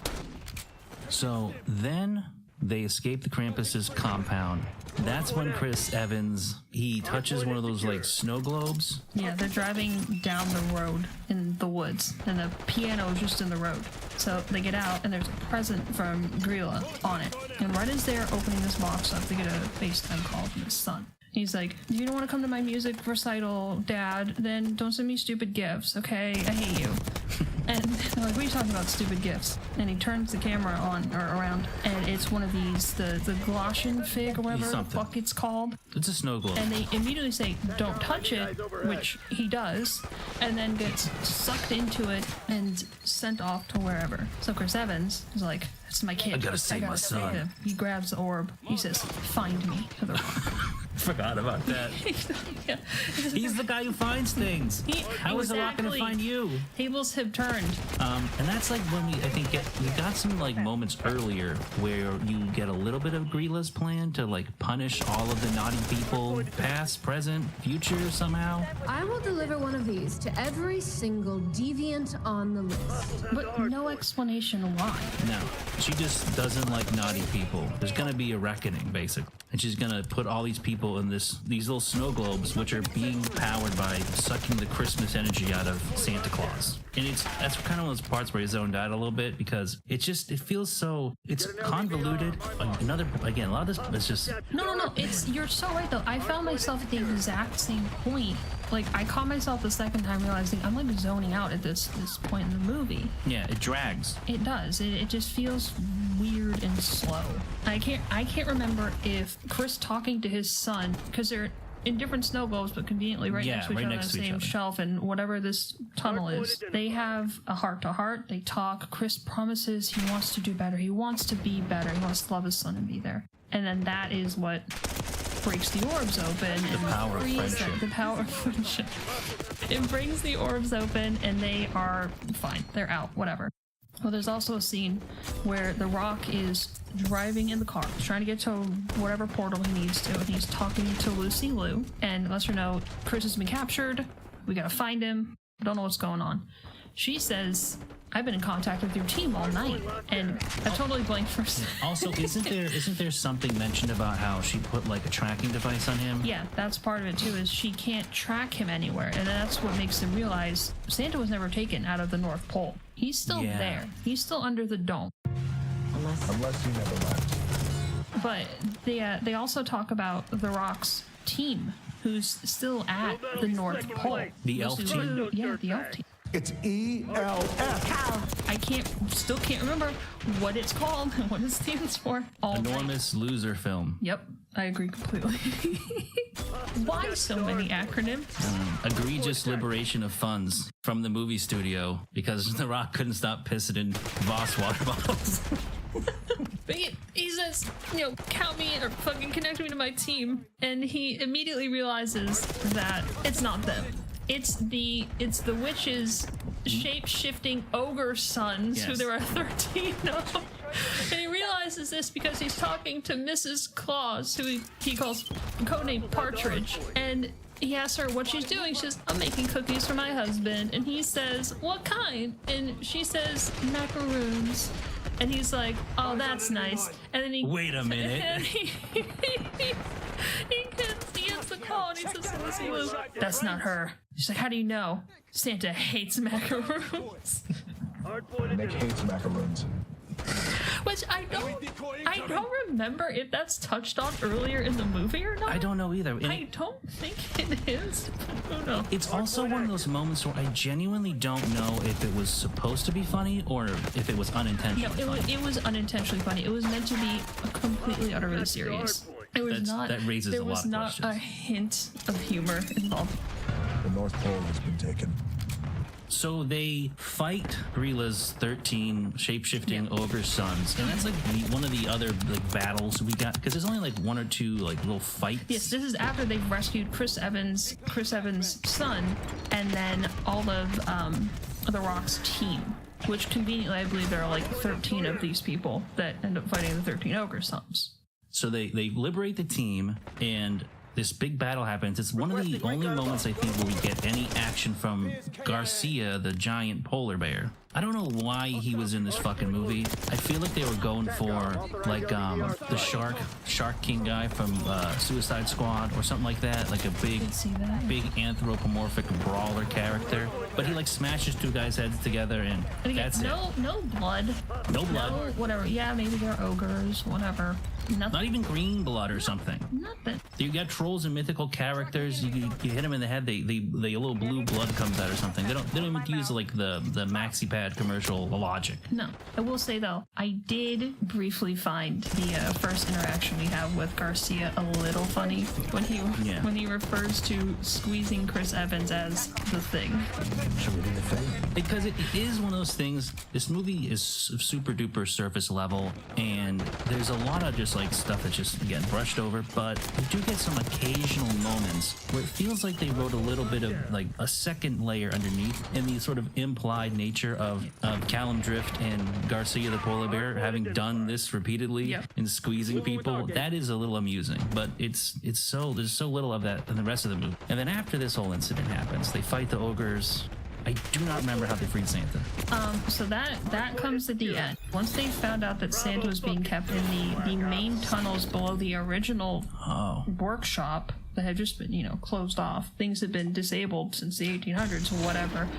So then they escape the Krampus's compound. That's when Chris Evans, he touches one of those like snow globes. Yeah, they're driving down the road in the woods, and the piano is just in the road. So they get out, and there's a present from Grilla on it. And right as they're opening this box up, they get a FaceTime call from his son. He's like, "You don't want to come to my music recital, Dad? Then don't send me stupid gifts, okay? I hate you." And they're like, "What are you talking about, stupid gifts?" And he turns the camera on or around, and it's one of these, the Galatian fig or whatever the fuck it's called. It's a snow globe. And they immediately say, "Don't touch it," which he does, and then gets sucked into it and sent off to wherever. So Chris Evans is like, "It's my kid. I gotta save my son." him." He grabs the orb. He says, "Find me." To the rock. Forgot about that. Yeah. He's the guy who finds things. How is the rock gonna find you? Tables have turned. And that's like when we got some like moments earlier where you get a little bit of Grilla's plan to like punish all of the naughty people, past, present, future somehow. I will deliver one of these to every single deviant on the list. But no explanation why. No, she just doesn't like naughty people. There's gonna be a reckoning, basically, and she's gonna put all these people in these little snow globes, which are being powered by sucking the Christmas energy out of Santa Claus. And that's kind of one of those parts where he zoned out a little bit because it feels so convoluted. A lot of this is just No. You're so right though. I found myself at the exact same point. Like I caught myself the second time realizing I'm like zoning out at this point in the movie. Yeah, it drags. It does. It just feels weird and slow. I can't remember if Chris talking to his son, because they're in different snow globes but conveniently right next to each other on the same shelf, and whatever this tunnel is, they have a heart-to-heart. They talk. Chris promises he wants to do better. He wants to be better. He wants to love his son and be there. And then that is what breaks the orbs open. The power of friendship. The power of friendship. It brings the orbs open and they are fine. They're out. Whatever. Well, there's also a scene where The Rock is driving in the car. He's trying to get to whatever portal he needs to, and he's talking to Lucy Liu and lets her know Chris has been captured. We gotta find him. Don't know what's going on. She says, "I've been in contact with your team all night," and I totally blanked for a second. Also, isn't there something mentioned about how she put like a tracking device on him? Yeah, that's part of it too, is she can't track him anywhere, and that's what makes him realize Santa was never taken out of the North Pole. He's still there. He's still under the dome. Unless you never left. But they also talk about The Rock's team, who's still at the North Pole. The elf team? Yeah, the elf team. It's ELF. I still can't remember what it's called and what it stands for. Enormous Loser film. Yep, I agree completely. Why so many acronyms? Egregious liberation of funds from the movie studio because The Rock couldn't stop pissing in Voss water bottles. But he says, count me or fucking connect me to my team, and he immediately realizes that it's not them. It's the witches' shape-shifting ogre sons, who there are 13 of. And he realizes this because he's talking to Mrs. Claus, who he calls codename Partridge. And he asks her what she's doing. She says, "I'm making cookies for my husband." And he says, "What kind?" And she says, "Macaroons." And he's like, "Oh, that's nice." And then he... Wait a minute. And he gets the call and he says to Lucy Liu, "That's not her." She's like, "How do you know?" "Santa hates macaroons." Nick hates macaroons. Which I don't remember if that's touched on earlier in the movie or not. I don't know either. I don't think it is. Who knows? It's also one of those moments where I genuinely don't know if it was supposed to be funny or if it was unintentionally funny. It was unintentionally funny. It was meant to be completely, utterly serious. It was that raises a lot of questions. There was not a hint of humor involved. The North Pole has been taken. So they fight Grila's 13 shape-shifting ogre sons, and that's like one of the other like battles we got, because there's only like one or two like little fights. Yes, this is after they've rescued Chris Evans' son, and then all of the Rock's team. Which conveniently, I believe there are like 13 of these people that end up fighting the 13 ogre sons. So they liberate the team, and this big battle happens. It's one of the only moments, I think, where we get any action from Garcia, the giant polar bear. I don't know why he was in this fucking movie. I feel like they were going for, like, the Shark King guy from Suicide Squad or something like that. Like a big anthropomorphic brawler character. But he, like, smashes two guys' heads together, and that's it. No blood. No blood. No whatever. Yeah, maybe they're ogres, whatever. Nothing. Not even green blood or something. Nothing. You got trolls and mythical characters. You hit them in the head, they a little blue blood comes out or something. They don't even use like the maxi pad commercial logic. No. I will say though, I did briefly find the first interaction we have with Garcia a little funny when he refers to squeezing Chris Evans as the Thing. Because it is one of those things. This movie is super duper surface level, and there's a lot of just like stuff that's just getting brushed over, but we do get some occasional moments where it feels like they wrote a little bit of like a second layer underneath in the sort of implied nature of Callum Drift and Garcia the polar bear having done this repeatedly and squeezing people. That is a little amusing, but there's so little of that in the rest of the movie. And then after this whole incident happens, they fight the ogres. I do not remember how they freed Santa. So that comes at the end. Once they found out that Santa was being kept in the main tunnels below the original workshop that had just been, closed off, things had been disabled since the 1800s or whatever,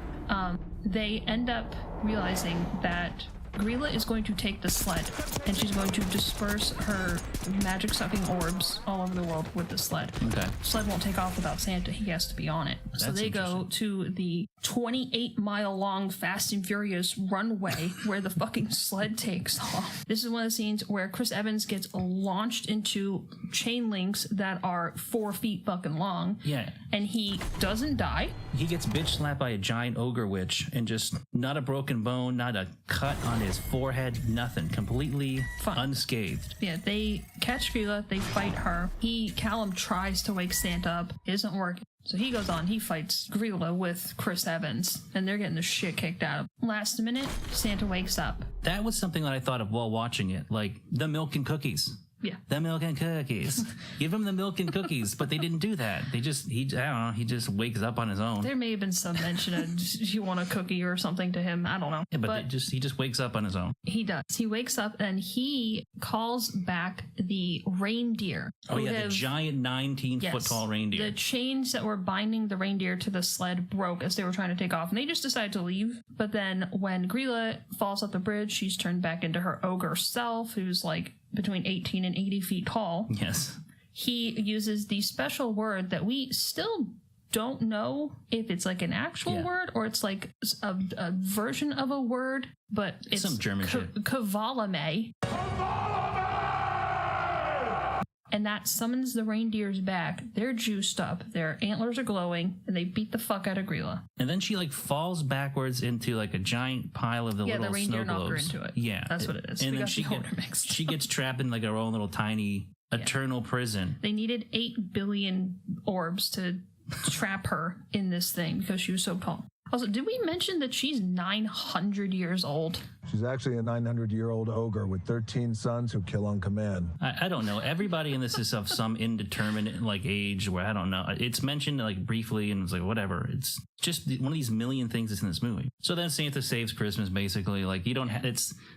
they end up realizing that Grilla is going to take the sled, and she's going to disperse her magic-sucking orbs all over the world with the sled. Okay. Sled won't take off without Santa. He has to be on it. So they go to the 28-mile-long Fast and Furious runway where the fucking sled takes off. This is one of the scenes where Chris Evans gets launched into chain links that are 4 feet fucking long. Yeah. And he doesn't die. He gets bitch slapped by a giant ogre witch, and just not a broken bone, not a cut on his forehead, nothing. Completely unscathed. Yeah, they catch Grilla, they fight her. Callum tries to wake Santa up. It doesn't work. So he goes on, he fights Grilla with Chris Evans, and they're getting the shit kicked out of them. Last minute, Santa wakes up. That was something that I thought of while watching it, like the milk and cookies. Yeah. The milk and cookies. Give him the milk and cookies, but they didn't do that. He just wakes up on his own. There may have been some mention of you want a cookie or something to him. I don't know. Yeah, but he just wakes up on his own. He does. He wakes up and he calls back the reindeer. Oh yeah, the giant 19-foot tall reindeer. The chains that were binding the reindeer to the sled broke as they were trying to take off, and they just decided to leave. But then when Grilla falls off the bridge, she's turned back into her ogre self, who's like between 18 and 80 feet tall. Yes. He uses the special word that we still don't know if it's like an actual word or it's like a version of a word, but it's some German shit. Kavalame. And that summons the reindeers back. They're juiced up, their antlers are glowing, and they beat the fuck out of Grilla. And then she like falls backwards into like a giant pile of the little the reindeer snow globes. knock her into it. Yeah, that's what it is. And then she gets trapped in like her own little tiny eternal prison. They needed 8 billion orbs to trap her in this thing because she was so tall. Also, did we mention that she's 900 years old? She's actually a 900-year-old ogre with 13 sons who kill on command. I don't know. Everybody in this is of some indeterminate like age where I don't know. It's mentioned like briefly and it's like whatever. It's just one of these million things that's in this movie. So then Santa saves Christmas basically. Like you don't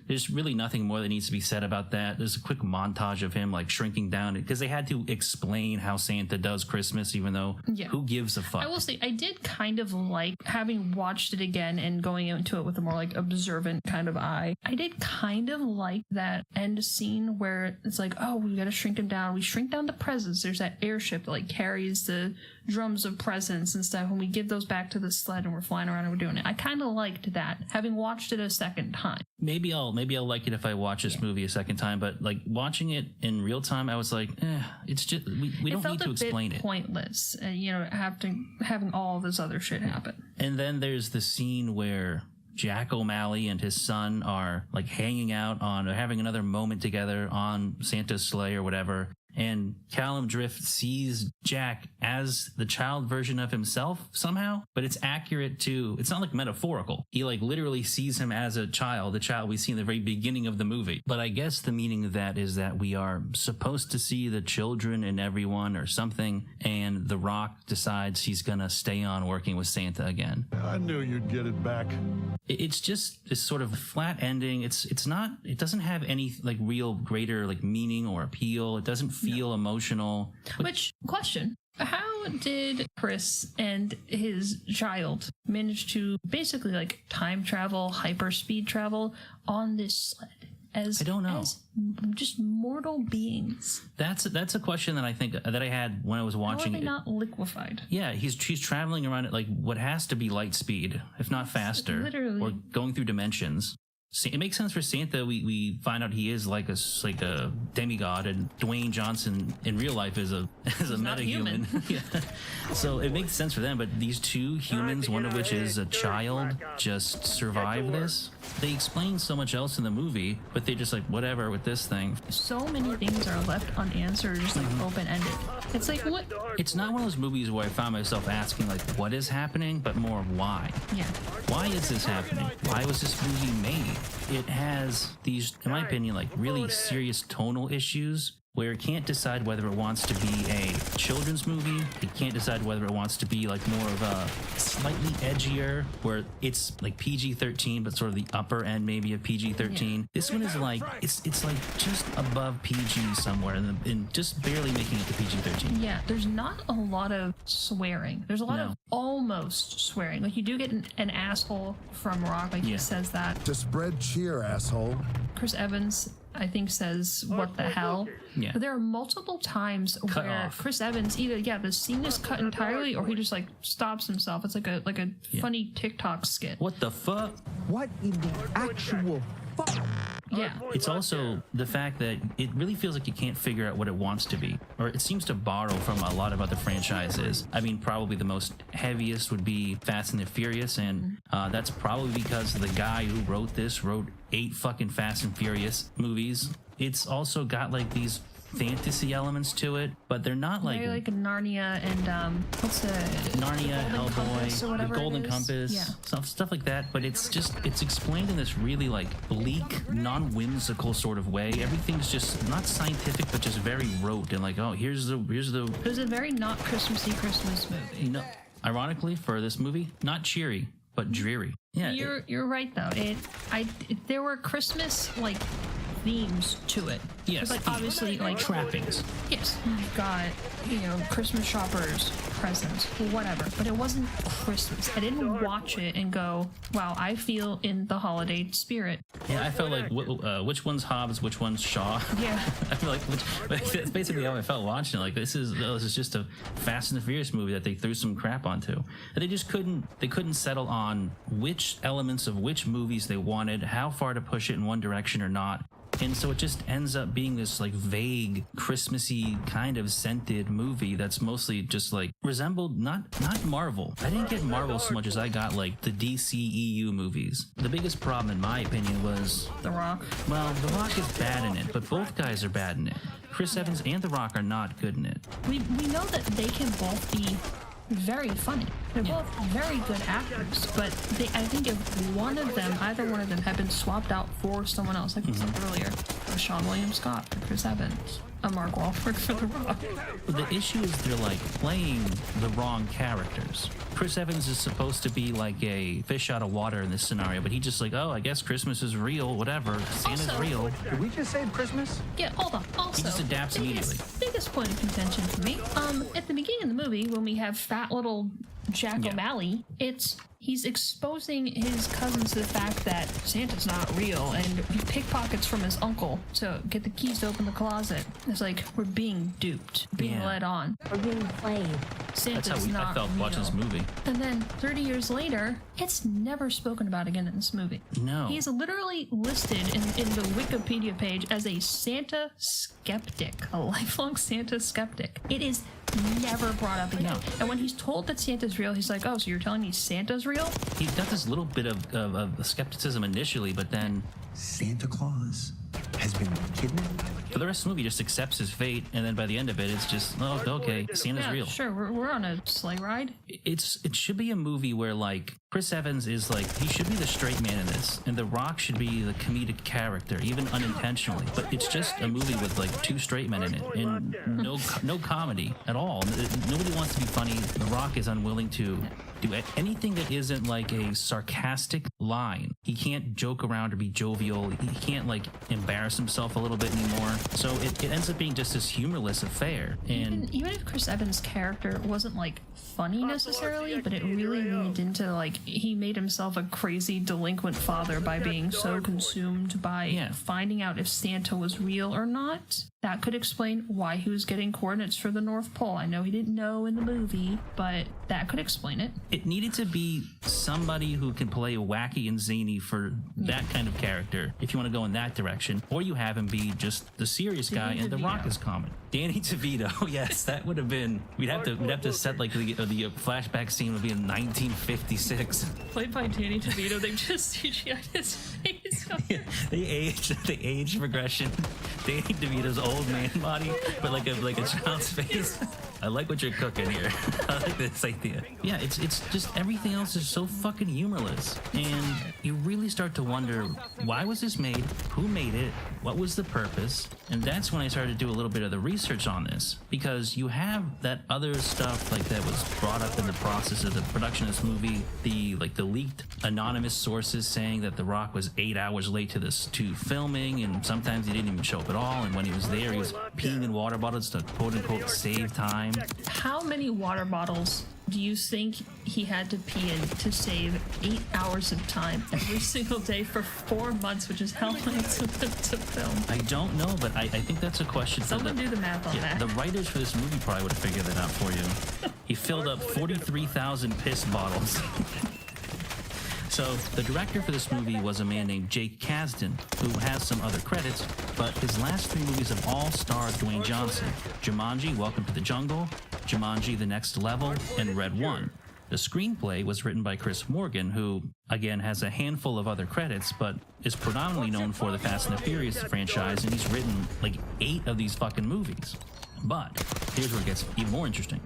there's really nothing more that needs to be said about that. There's a quick montage of him like shrinking down because they had to explain how Santa does Christmas even though who gives a fuck. I will say I did kind of like having watched it again and going into it with a more like observant kind of sensitive eye. I did kind of like that end scene where it's like, oh, we gotta shrink him down. We shrink down the presents. There's that airship that like carries the drums of presents and stuff, and we give those back to the sled and we're flying around and we're doing it. I kind of liked that, having watched it a second time. Maybe I'll like it if I watch this movie a second time, but like watching it in real time, I was like, it's just we don't need to explain it. Pointless, you know, having all this other shit happen. And then there's the scene where Jack O'Malley and his son are like hanging out on, or having another moment together on Santa's sleigh or whatever. And Callum Drift sees Jack as the child version of himself somehow, but it's accurate to, it's not like metaphorical. He like literally sees him as a child we see in the very beginning of the movie. But I guess the meaning of that is that we are supposed to see the children in everyone or something, and The Rock decides he's gonna stay on working with Santa again. I knew you'd get it back. It's just this sort of flat ending. It doesn't have any like real greater like meaning or appeal. It doesn't feel emotional. Which, question, how did Chris and his child manage to basically like time travel, hyperspeed travel on this sled? I don't know. As just mortal beings. That's a question that I think that I had when I was watching it. How are they not liquefied? Yeah, he's traveling around at like what has to be light speed, if not faster, literally, or going through dimensions. It makes sense for Santa. We find out he is like a demigod, and Dwayne Johnson in real life is a metahuman. Yeah. So it makes sense for them. But these two humans, one of which is a child, just survive this. They explain so much else in the movie, but they just like whatever with this thing. So many things are left unanswered, just like open-ended. It's like what? It's not one of those movies where I found myself asking like what is happening, but more why. Yeah. Why is this happening? Why was this movie made? It has these, in my opinion, like really serious tonal issues where it can't decide whether it wants to be a children's movie. It can't decide whether it wants to be like more of a slightly edgier, where it's like PG-13, but sort of the upper end maybe of PG-13. Yeah. This one is like, it's like just above PG somewhere and just barely making it to PG-13. Yeah, there's not a lot of swearing. There's a lot of almost swearing. Like you do get an asshole from Rock, like he says that. To spread cheer, asshole. Chris Evans, I think, says what the hell. Yeah. But there are multiple times where Chris Evans either the scene is cut entirely or he just like stops himself. It's like a funny TikTok skit. What the fuck? What in the actual fuck? Yeah. It's also the fact that it really feels like you can't figure out what it wants to be, or it seems to borrow from a lot of other franchises. I mean, probably the most heaviest would be Fast and the Furious, and that's probably because the guy who wrote 8 fucking Fast and Furious movies. It's also got like these fantasy elements to it, but they're not like very like Narnia and what's the Narnia, Hellboy, the Golden Compass, yeah. stuff like that. But it's explained in this really like bleak, non-whimsical sort of way. Everything's just not scientific, but just very rote and like, oh, here's the. It was a very not Christmassy Christmas movie. No, ironically for this movie, not cheery but dreary. Yeah, you're right though. There were Christmas like themes to it. Yes, like obviously like trappings. Yes, you've got Christmas shoppers, presents, whatever. But it wasn't Christmas. I didn't watch it and go, "Wow, I feel in the holiday spirit." Yeah, I felt like which one's Hobbs, which one's Shaw. Yeah, I feel like that's basically how I felt watching it. Like this is just a Fast and the Furious movie that they threw some crap onto, and they just couldn't settle on which elements of which movies they wanted, how far to push it in one direction or not. And so it just ends up being this like vague, Christmassy kind of scented movie that's mostly just like resembled not Marvel. I didn't get Marvel so much as I got like the DCEU movies. The biggest problem in my opinion was The Rock. Well, The Rock is bad in it, but both guys are bad in it. Chris Evans and The Rock are not good in it. We know that they can both be very funny. They're both very good actors, but I think if either one of them had been swapped out for someone else, like we said earlier, a Sean William Scott for Chris Evans, a Mark Wahlberg for The Rock. The issue is they're like playing the wrong characters. Chris Evans is supposed to be like a fish out of water in this scenario, but he just like, oh, I guess Christmas is real, whatever. Santa's real. Did we just save Christmas? Yeah, hold on. Also, he just adapts immediately. Biggest point of contention for me, at the beginning of the movie, when we have fat little Jack O'Malley, he's exposing his cousins to the fact that Santa's not real, and he pickpockets from his uncle to get the keys to open the closet. It's like, we're being duped, being led on. We're being played. Santa's That's how I felt real. watching this movie. And then 30 years later, it's never spoken about again in this movie. No. He's literally listed in the Wikipedia page as a Santa skeptic, a lifelong Santa skeptic. It is never brought up again. No. And when he's told that Santa's real, he's like, oh, so you're telling me Santa's real? He got this little bit of skepticism initially, but then Santa Claus has been kidnapped? For the rest of the movie, he just accepts his fate, and then by the end of it, it's just, oh, okay, Santa's real. Sure, we're on a sleigh ride. It should be a movie where, like, Chris Evans is like, he should be the straight man in this, and The Rock should be the comedic character, even unintentionally. But it's just a movie with like 2 straight men in it, and no comedy at all. Nobody wants to be funny. The Rock is unwilling to do anything that isn't like a sarcastic line. He can't joke around or be jovial. He can't like embarrass himself a little bit anymore. So it ends up being just this humorless affair. And even if Chris Evans' character wasn't like funny necessarily, but it really leaned into like he made himself a crazy delinquent father by being so consumed by finding out if Santa was real or not. That could explain why he was getting coordinates for the North Pole. I know he didn't know in the movie, but that could explain it. It needed to be somebody who can play wacky and zany for that kind of character, if you want to go in that direction. Or you have him be just the serious guy and The Rock is common. Danny DeVito, yes, that would have been... We'd have to set like the flashback scene would be in 1956. Played by Danny DeVito, they just CGI'd his face. Yeah, they age progression. Danny DeVito's old man body, but like a child's face. I like what you're cooking here. I like this idea. Yeah, it's just everything else is so fucking humorless, and you really start to wonder, why was this made? Who made it? What was the purpose? And that's when I started to do a little bit of the research on this, because you have that other stuff like that was brought up in the process of the production of this movie, the leaked anonymous sources saying that The Rock was 8 hours late to filming, and sometimes he didn't even show up at all, and when he was there he was peeing in water bottles to quote unquote save time. How many water bottles do you think he had to pee in to save 8 hours of time every single day for 4 months, which is how long it took them to film? I don't know, but I think that's a question. Someone do the math on that. The writers for this movie probably would have figured that out for you. He filled up 43,000 piss bottles. So the director for this movie was a man named Jake Kasdan, who has some other credits, but his last 3 movies have all starred Dwayne Johnson: Jumanji, Welcome to the Jungle, Jumanji, The Next Level, and Red One. The screenplay was written by Chris Morgan, who, again, has a handful of other credits, but is predominantly known for the Fast and the Furious franchise, and he's written like 8 of these fucking movies. But here's where it gets even more interesting.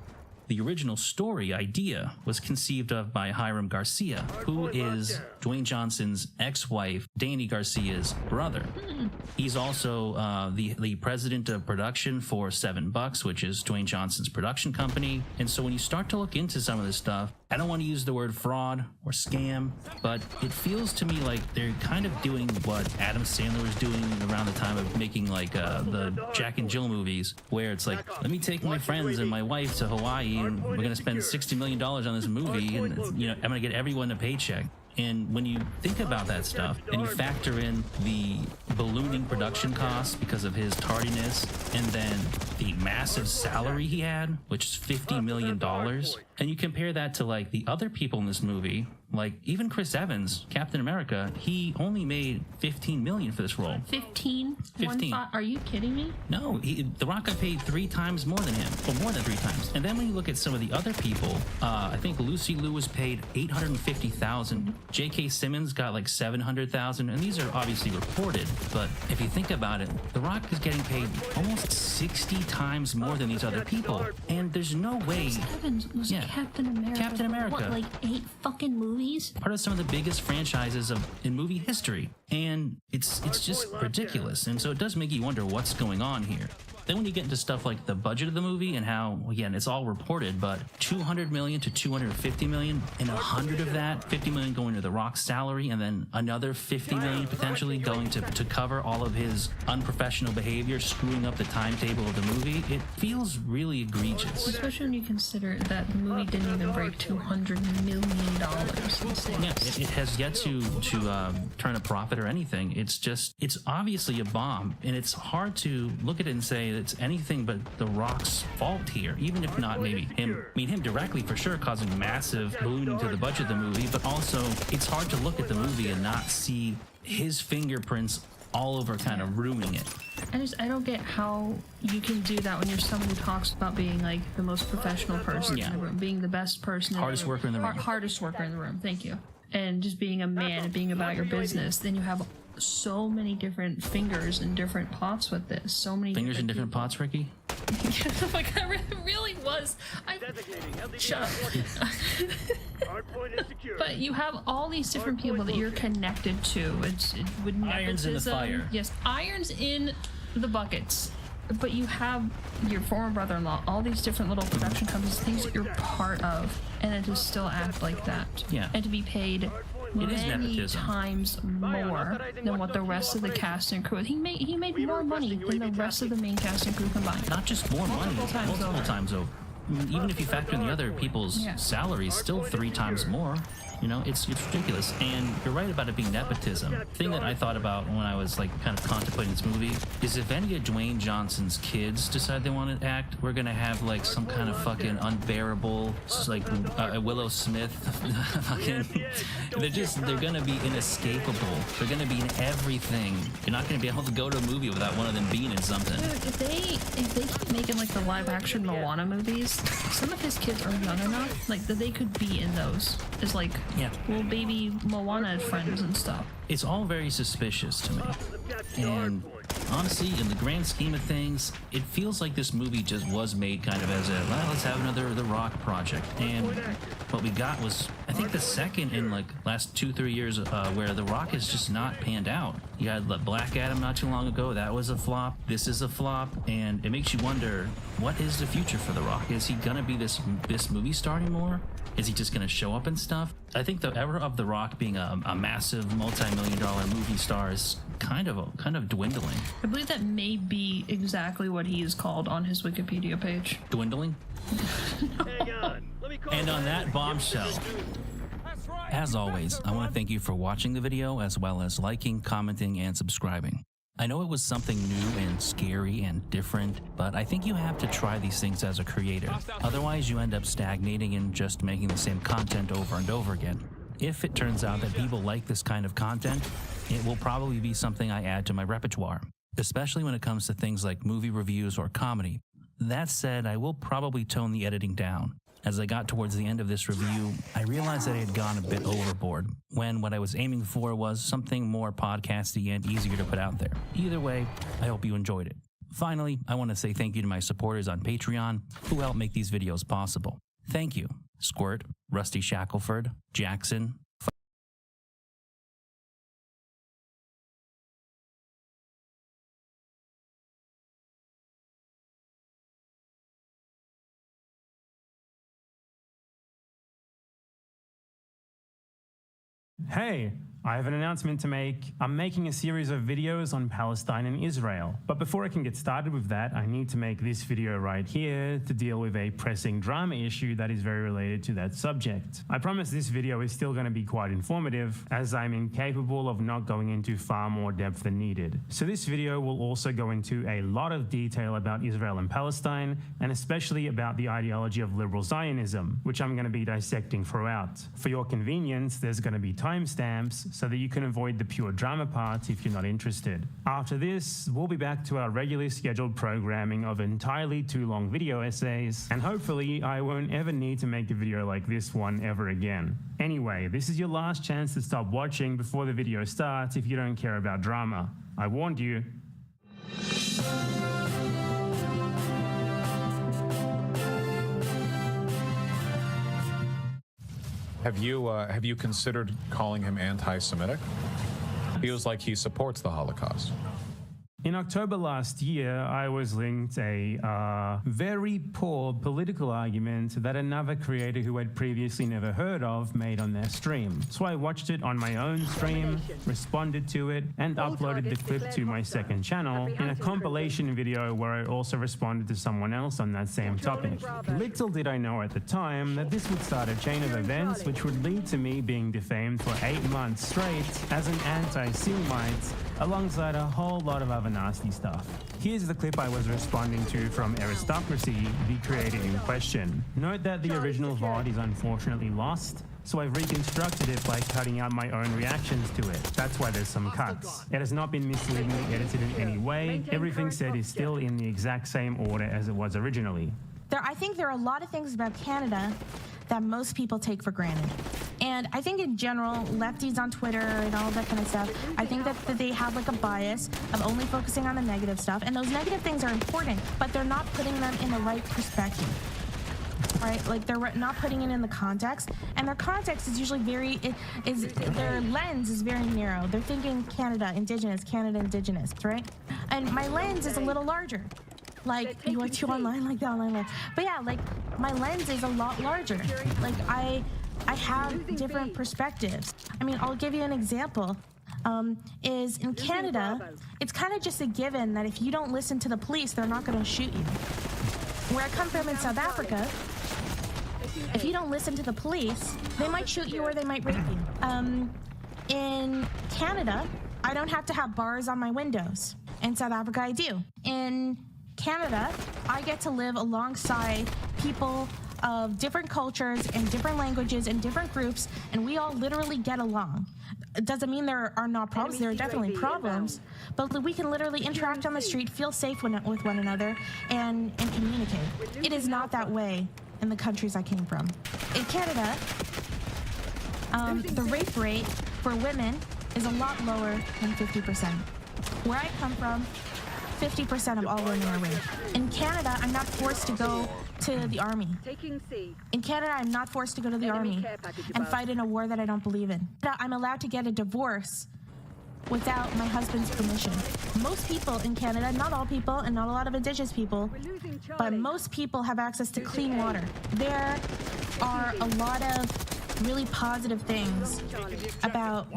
The original story idea was conceived of by Hiram Garcia, who is Dwayne Johnson's ex-wife, Danny Garcia's brother. He's also the president of production for $7, which is Dwayne Johnson's production company. And so when you start to look into some of this stuff, I don't want to use the word fraud or scam, but it feels to me like they're kind of doing what Adam Sandler was doing around the time of making like the Jack and Jill movies, where it's like, let me take my friends and my wife to Hawaii, and we're going to spend $60 million on this movie, and I'm going to get everyone a paycheck. And when you think about that stuff and you factor in the ballooning production costs because of his tardiness, and then the massive salary he had, which is $50 million, and you compare that to like the other people in this movie, like even Chris Evans, Captain America, he only made $15 million for this role. 15? 15. Are you kidding me? No, The Rock got paid 3 times more than him, or more than 3 times. And then when you look at some of the other people, I think Lucy Liu was paid $850,000. J.K. Simmons got like $700,000, and these are obviously reported. But if you think about it, The Rock is getting paid almost 60 times more than these other people, and there's no way. Chris Evans was Captain America. Captain America. What, like 8 fucking movies? Part of some of the biggest franchises in movie history, and it's just ridiculous. And so it does make you wonder what's going on here. Then when you get into stuff like the budget of the movie and how, again, it's all reported, but 200 million to 250 million, and 100 of that, 50 million going to The Rock's salary, and then another 50 million potentially going to cover all of his unprofessional behavior, screwing up the timetable of the movie. It feels really egregious. Especially when you consider that the movie didn't even break $200 million in sales. Yeah, it has yet to turn a profit or anything. It's obviously a bomb, and it's hard to look at it and say it's anything but The Rock's fault here, even if not maybe him. I mean, him directly for sure causing massive ballooning to the budget of the movie, but also it's hard to look at the movie and not see his fingerprints all over kind of ruining it. I don't get how you can do that when you're someone who talks about being like the most professional person in the room, being the best person, hardest worker in the room. Hardest worker in the room. Thank you. And just being a man and being about your business. Then you have so many different fingers in different pots with this. So many fingers in different pots, Ricky. Oh my god, it really was. Shut up. But you have all these different people that you're connected to. With irons in the fire. Yes, irons in the buckets. But you have your former brother-in-law, all these different little production companies, things that you're part of, and then to still act like that. Yeah. And to be paid many times more than what the rest of the cast and crew. He made more money than the rest of the main cast and crew combined. Not just more money, multiple times over. I mean, even if you factor in the other people's salaries, still 3 times more. You know, it's ridiculous. And you're right about it being nepotism. The thing that I thought about when I was like kind of contemplating this movie is if any of Dwayne Johnson's kids decide they want to act, we're gonna have like some kind of fucking unbearable, like Willow Smith. Fucking, they're gonna be inescapable. They're gonna be in everything. You're not gonna be able to go to a movie without one of them being in something. Dude, if they keep making like the live action Moana movies, some of his kids are young enough like that they could be in those as like little baby Moana friends and stuff. It's all very suspicious to me. And honestly, in the grand scheme of things, it feels like this movie just was made kind of as a, well, let's have another The Rock project. And what we got was, I think, the second in like last 2-3 years where The Rock has just not panned out. You had Black Adam not too long ago. That was a flop. This is a flop. And it makes you wonder, what is the future for The Rock? Is he going to be this movie star anymore? Is he just going to show up and stuff? I think the era of The Rock being a massive multi-million-dollar movie star is kind of dwindling. I believe that may be exactly what he is called on his Wikipedia page. Dwindling? And on that bombshell, as always, I want to thank you for watching the video as well as liking, commenting, and subscribing. I know it was something new and scary and different, but I think you have to try these things as a creator. Otherwise, you end up stagnating and just making the same content over and over again. If it turns out that people like this kind of content, it will probably be something I add to my repertoire, especially when it comes to things like movie reviews or comedy. That said, I will probably tone the editing down. As I got towards the end of this review, I realized that I had gone a bit overboard, when what I was aiming for was something more podcasty and easier to put out there. Either way, I hope you enjoyed it. Finally, I want to say thank you to my supporters on Patreon, who help make these videos possible. Thank you, Squirt, Rusty Shackelford, Jackson, Hey, I have an announcement to make. I'm making a series of videos on Palestine and Israel. But before I can get started with that, I need to make this video right here to deal with a pressing drama issue that is very related to that subject. I promise this video is still going to be quite informative, as I'm incapable of not going into far more depth than needed. So this video will also go into a lot of detail about Israel and Palestine, and especially about the ideology of liberal Zionism, which I'm going to be dissecting throughout. For your convenience, there's going to be timestamps so that you can avoid the pure drama parts if you're not interested. After this, we'll be back to our regularly scheduled programming of entirely too long video essays, and hopefully I won't ever need to make a video like this one ever again. Anyway, this is your last chance to stop watching before the video starts if you don't care about drama. I warned you. Have you considered calling him anti-Semitic? Feels like he supports the Holocaust. In October last year, I was linked a very poor political argument that another creator who I'd previously never heard of made on their stream. So I watched it on my own stream, responded to it, and uploaded the clip to my second channel in a compilation video where I also responded to someone else on that same topic. Little did I know at the time that this would start a chain of events which would lead to me being defamed for 8 months straight as an anti-Semite, alongside a whole lot of other nasty stuff. Here's the clip I was responding to from Aristocracy, the creator in question. Note that the original VOD is unfortunately lost, so I've reconstructed it by cutting out my own reactions to it. That's why there's some cuts. It has not been misleadingly edited in any way. Everything said is still in the exact same order as it was originally. I think there are a lot of things about Canada that most people take for granted. And I think in general, lefties on Twitter and all that kind of stuff, I think that they have like a bias of only focusing on the negative stuff. And those negative things are important, but they're not putting them in the right perspective. Right? Like they're not putting it in the context. And their context is usually their lens is very narrow. They're thinking Canada Indigenous, right? And my lens is a little larger. Like, you are too online, like the online lens. But yeah, like, my lens is a lot larger. Like, I have different perspectives. I mean, I'll give you an example. Is in Canada, it's kind of just a given that if you don't listen to the police, they're not going to shoot you. Where I come from in South Africa, if you don't listen to the police, they might shoot you or they might rape you. In Canada, I don't have to have bars on my windows. In South Africa, I do. In Canada, I get to live alongside people of different cultures and different languages and different groups, and we all literally get along. It doesn't mean there are not problems. There are definitely problems, but we can literally interact on the street, feel safe with one another, and communicate. It is not that way in the countries I came from. In Canada, the rape rate for women is a lot lower than 50%. Where I come from, 50% of all women are raped. In Canada, I'm not forced to go to the army. In Canada, I'm not forced to go to the army and fight in a war that I don't believe in. I'm allowed to get a divorce without my husband's permission. Most people in Canada, not all people and not a lot of Indigenous people, but most people have access to clean water. There are a lot of really positive things about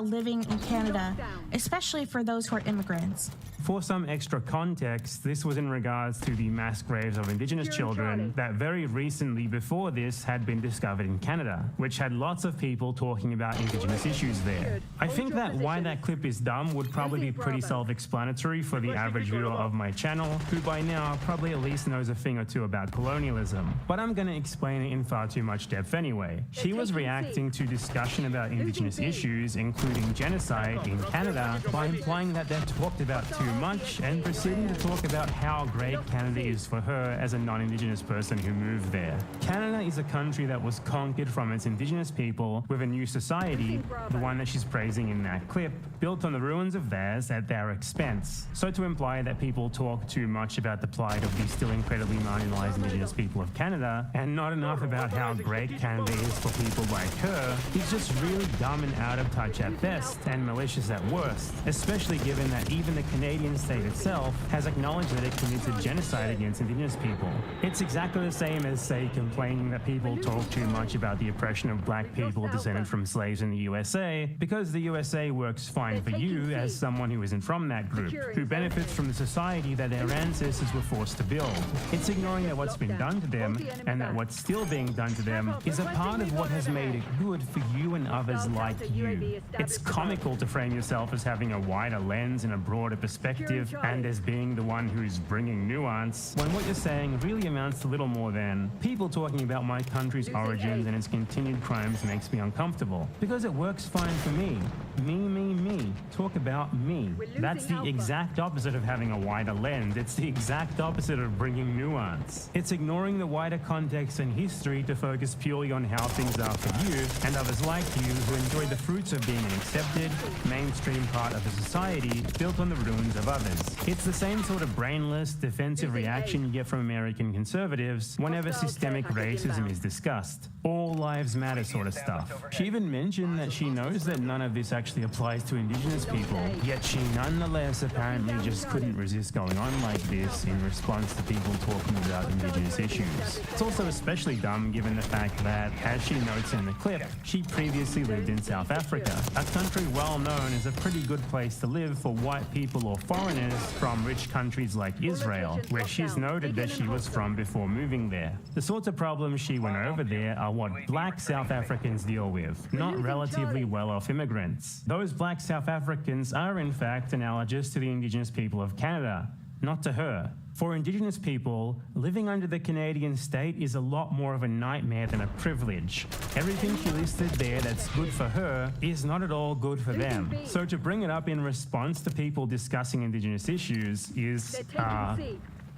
living in Canada, especially for those who are immigrants. For some extra context, this was in regards to the mass graves of Indigenous children that very recently before this had been discovered in Canada, which had lots of people talking about Indigenous issues there. I think that why that clip is dumb would probably be pretty self-explanatory for the average viewer of my channel, who by now probably at least knows a thing or two about colonialism. But I'm going to explain it in far too much depth anyway. She was reacting to discussion about Indigenous issues, including genocide in Canada, by implying that they're talked about too much and proceeding to talk about how great Canada is for her as a non-Indigenous person who moved there. Canada is a country that was conquered from its Indigenous people with a new society, the one that she's praising in that clip, built on the ruins of theirs at their expense. So to imply that people talk too much about the plight of the still incredibly marginalized Indigenous people of Canada and not enough about how great Canada is for people like her is just really dumb and out of touch at best and malicious at worst, especially given that even the Canadian state itself has acknowledged that it committed genocide against Indigenous people. It's exactly the same as, say, complaining that people talk too much about the oppression of black people descended from slaves in the USA because the USA works fine for you as someone who isn't from that group, who benefits from the society that their ancestors were forced to build. It's ignoring that what's been done to them and that what's still being done to them is a part of what has made it good for you and others like you. It's comical to frame yourself as having a wider lens and a broader perspective and as being the one who's bringing nuance, when what you're saying really amounts to little more than, people talking about my country's origins and its continued crimes makes me uncomfortable. Because it works fine for me. Me. Talk about me. That's the exact opposite of having a wider lens. It's the exact opposite of bringing nuance. It's ignoring the wider context and history to focus purely on how how things are for you and others like you who enjoy the fruits of being an accepted, mainstream part of a society built on the ruins of others. It's the same sort of brainless, defensive reaction you get from American conservatives whenever systemic racism is discussed. All lives matter sort of stuff. She even mentioned that she knows that none of this actually applies to Indigenous people, yet she nonetheless apparently just couldn't resist going on like this in response to people talking about Indigenous issues. It's also especially dumb given the fact that, as she notes in the clip, she previously lived in South Africa, a country well known as a pretty good place to live for white people or foreigners from rich countries like Israel, where she's noted that she was from before moving there. The sorts of problems she went over there are what black South Africans deal with, not relatively well-off immigrants. Those black South Africans are in fact analogous to the Indigenous people of Canada, not to her. For Indigenous people, living under the Canadian state is a lot more of a nightmare than a privilege. Everything she listed there that's good for her is not at all good for them. So to bring it up in response to people discussing Indigenous issues is,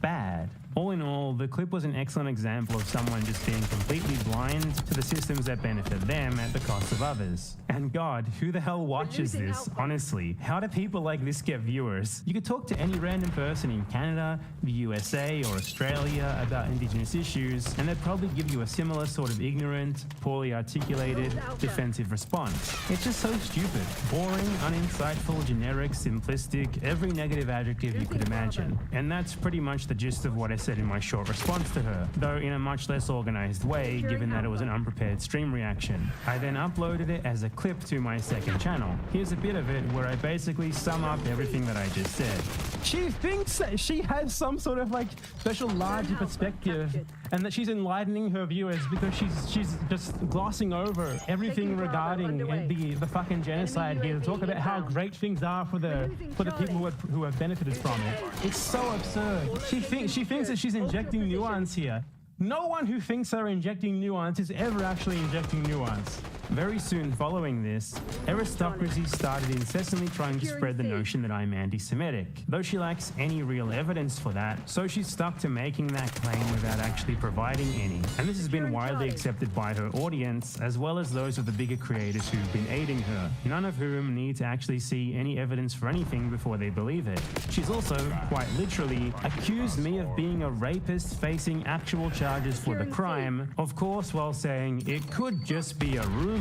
bad. All in all, the clip was an excellent example of someone just being completely blind to the systems that benefit them at the cost of others. And God, who the hell watches this, honestly? How do people like this get viewers? You could talk to any random person in Canada, the USA, or Australia about Indigenous issues, and they'd probably give you a similar sort of ignorant, poorly articulated, defensive response. It's just so stupid. Boring, uninsightful, generic, simplistic, every negative adjective you could imagine. And that's pretty much the gist of what I said in my short response to her, though in a much less organized way, given that it was an unprepared stream reaction. I then uploaded it as a clip to my second channel. Here's a bit of it where I basically sum up everything that I just said. She thinks that she has some sort of like special larger perspective and that she's enlightening her viewers because she's just glossing over everything regarding the fucking genocide here to talk about how great things are for the people who have benefited from it. It's so absurd. She thinks that she's injecting nuance here. No one who thinks they're injecting nuance is ever actually injecting nuance. Very soon following this, aristocracy started incessantly trying to spread the notion that I'm anti-Semitic, though she lacks any real evidence for that, so she's stuck to making that claim without actually providing any. And this has been widely accepted by her audience, as well as those of the bigger creators who've been aiding her, none of whom need to actually see any evidence for anything before they believe it. She's also, quite literally, accused me of being a rapist facing actual charges for the crime, of course while saying it could just be a rumor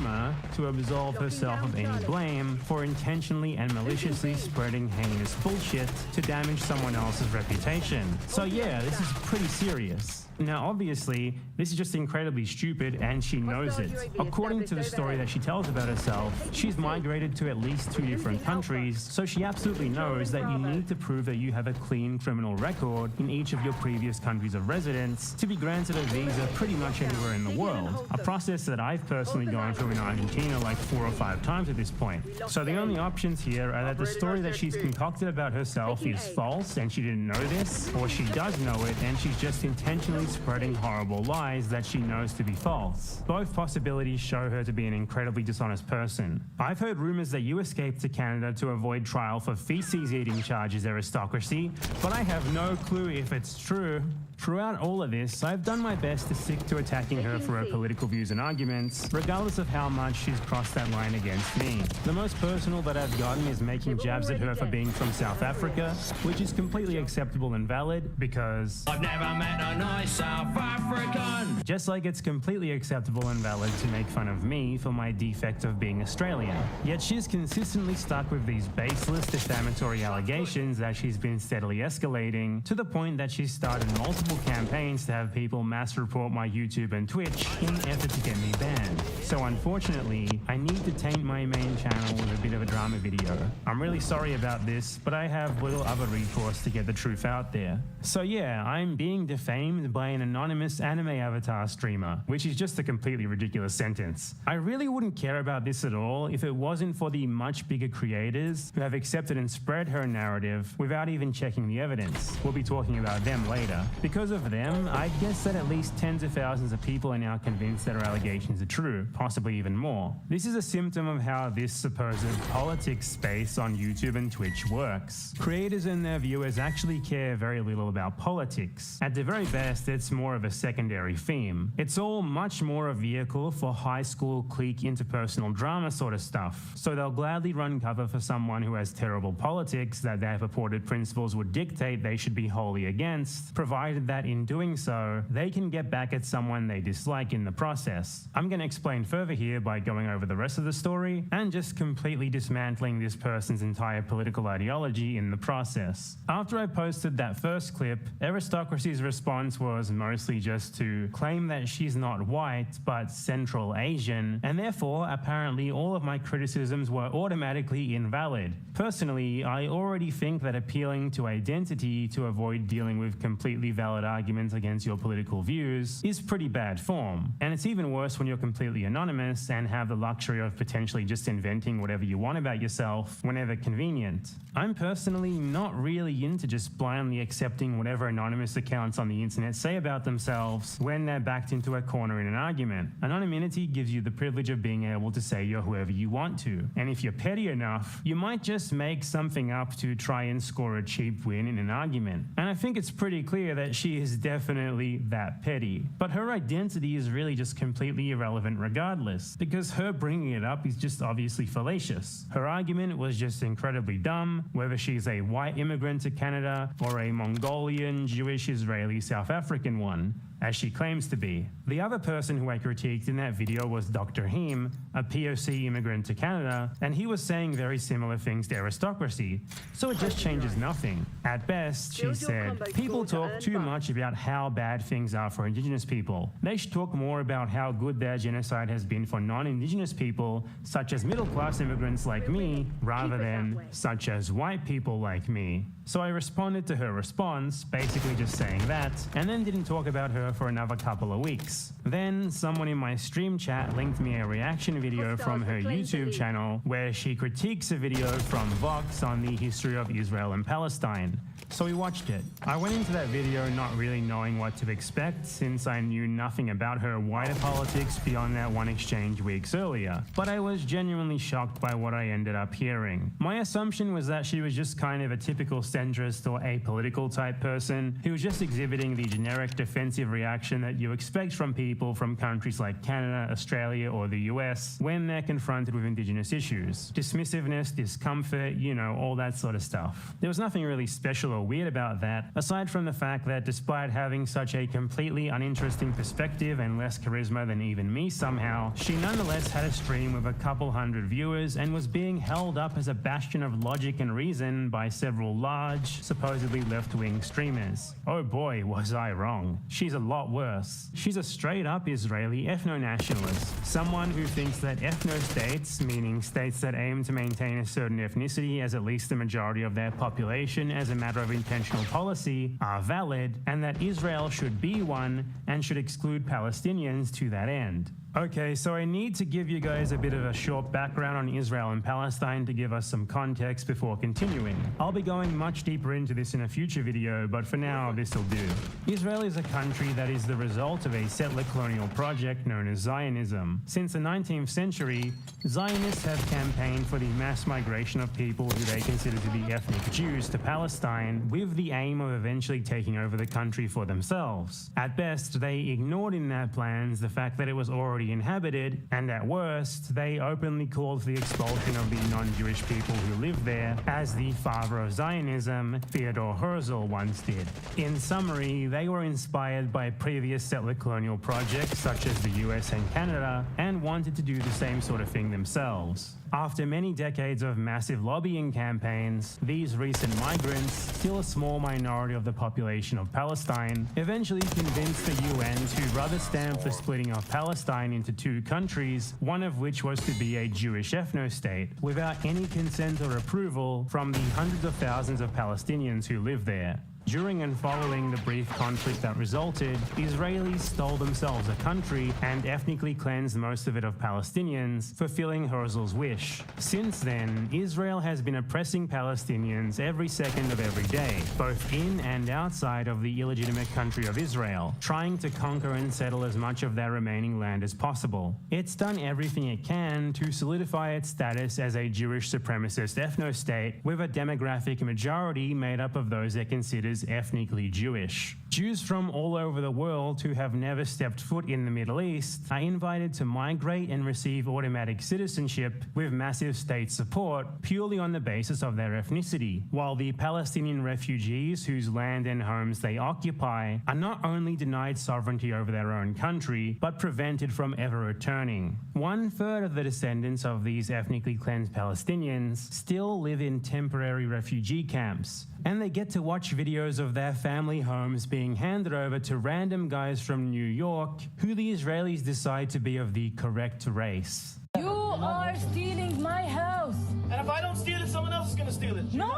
to absolve herself of any blame for intentionally and maliciously spreading heinous bullshit to damage someone else's reputation. So yeah, this is pretty serious. Now, obviously, this is just incredibly stupid, and she knows it. According to the story that she tells about herself, she's migrated to at least 2 different countries, so she absolutely knows that you need to prove that you have a clean criminal record in each of your previous countries of residence to be granted a visa pretty much anywhere in the world, a process that I've personally gone through in Argentina like 4 or 5 times at this point. So the only options here are that the story that she's concocted about herself is false and she didn't know this, or she does know it and she's just intentionally spreading horrible lies that she knows to be false. Both possibilities show her to be an incredibly dishonest person. I've heard rumors that you escaped to Canada to avoid trial for feces eating charges, aristocracy, but I have no clue if it's true. Throughout all of this, I've done my best to stick to attacking her for her political views and arguments, regardless of how much she's crossed that line against me. The most personal that I've gotten is making jabs at her for being from South Africa, which is completely acceptable and valid because I've never met a nice South African. Just like it's completely acceptable and valid to make fun of me for my defect of being Australian. Yet she's consistently stuck with these baseless, defamatory allegations that she's been steadily escalating to the point that she's started multiple campaigns to have people mass report my YouTube and Twitch in an effort to get me banned. So unfortunately, I need to taint my main channel with a bit of a drama video. I'm really sorry about this, but I have little other recourse to get the truth out there. So yeah, I'm being defamed by an anonymous anime avatar streamer, which is just a completely ridiculous sentence. I really wouldn't care about this at all if it wasn't for the much bigger creators who have accepted and spread her narrative without even checking the evidence. We'll be talking about them later. Because of them, I guess that at least tens of thousands of people are now convinced that her allegations are true, possibly even more. This is a symptom of how this supposed politics space on YouTube and Twitch works. Creators and their viewers actually care very little about politics. At the very best, it's more of a secondary theme. It's all much more a vehicle for high school clique interpersonal drama sort of stuff. So they'll gladly run cover for someone who has terrible politics that their purported principles would dictate they should be wholly against, provided that in doing so, they can get back at someone they dislike in the process. I'm going to explain further here by going over the rest of the story and just completely dismantling this person's entire political ideology in the process. After I posted that first clip, Aristocracy's response was mostly just to claim that she's not white but Central Asian, and therefore apparently all of my criticisms were automatically invalid. Personally, I already think that appealing to identity to avoid dealing with completely valid arguments against your political views is pretty bad form, and it's even worse when you're completely anonymous and have the luxury of potentially just inventing whatever you want about yourself whenever convenient. I'm personally not really into just blindly accepting whatever anonymous accounts on the internet say about themselves when they're backed into a corner in an argument. Anonymity gives you the privilege of being able to say you're whoever you want to, and if you're petty enough, you might just make something up to try and score a cheap win in an argument. And I think it's pretty clear that she is definitely that petty. But her identity is really just completely irrelevant regardless, because her bringing it up is just obviously fallacious. Her argument was just incredibly dumb, whether she's a white immigrant to Canada or a Mongolian, Jewish, Israeli, South African one, as she claims to be. The other person who I critiqued in that video was Dr. Heem, a POC immigrant to Canada, and he was saying very similar things to Aristocracy, so it just changes nothing. At best, she said, people talk too much about how bad things are for Indigenous people. They should talk more about how good their genocide has been for non-Indigenous people, such as middle-class immigrants like me, rather than such as white people like me. So I responded to her response, basically just saying that, and then didn't talk about her for another couple of weeks. Then someone in my stream chat linked me a reaction video from her YouTube channel where she critiques a video from Vox on the history of Israel and Palestine. So we watched it. I went into that video not really knowing what to expect since I knew nothing about her wider politics beyond that one exchange weeks earlier, but I was genuinely shocked by what I ended up hearing. My assumption was that she was just kind of a typical centrist or apolitical type person who was just exhibiting the generic defensive reaction that you expect from people from countries like Canada, Australia, or the US when they're confronted with Indigenous issues. Dismissiveness, discomfort, you know, all that sort of stuff. There was nothing really special or weird about that, aside from the fact that despite having such a completely uninteresting perspective and less charisma than even me somehow, she nonetheless had a stream with a couple hundred viewers and was being held up as a bastion of logic and reason by several large, supposedly left-wing streamers. Oh boy, was I wrong. She's a lot worse. She's a straight-up Israeli ethno-nationalist, someone who thinks that ethno-states, meaning states that aim to maintain a certain ethnicity as at least the majority of their population as a matter of intentional policy, are valid, and that Israel should be one and should exclude Palestinians to that end. Okay, so I need to give you guys a bit of a short background on Israel and Palestine to give us some context before continuing. I'll be going much deeper into this in a future video, but for now, this'll do. Israel is a country that is the result of a settler colonial project known as Zionism. Since the 19th century, Zionists have campaigned for the mass migration of people who they consider to be ethnic Jews to Palestine, with the aim of eventually taking over the country for themselves. At best, they ignored in their plans the fact that it was already inhabited, and at worst, they openly called for the expulsion of the non-Jewish people who live there, as the father of Zionism, Theodor Herzl, once did. In summary, they were inspired by previous settler colonial projects such as the US and Canada, and wanted to do the same sort of thing themselves. After many decades of massive lobbying campaigns, these recent migrants, still a small minority of the population of Palestine, eventually convinced the UN to rubber stamp the splitting of Palestine into two countries, one of which was to be a Jewish ethno-state, without any consent or approval from the hundreds of thousands of Palestinians who live there. During and following the brief conflict that resulted, Israelis stole themselves a country and ethnically cleansed most of it of Palestinians, fulfilling Herzl's wish. Since then, Israel has been oppressing Palestinians every second of every day, both in and outside of the illegitimate country of Israel, trying to conquer and settle as much of their remaining land as possible. It's done everything it can to solidify its status as a Jewish supremacist ethno-state, with a demographic majority made up of those it considers is ethnically Jewish. Jews from all over the world who have never stepped foot in the Middle East are invited to migrate and receive automatic citizenship with massive state support purely on the basis of their ethnicity, while the Palestinian refugees whose land and homes they occupy are not only denied sovereignty over their own country, but prevented from ever returning. 1/3 of the descendants of these ethnically cleansed Palestinians still live in temporary refugee camps, and they get to watch videos of their family homes being handed over to random guys from New York who the Israelis decide to be of the correct race. You are stealing my house. And if I don't steal it, someone else is going to steal it. No!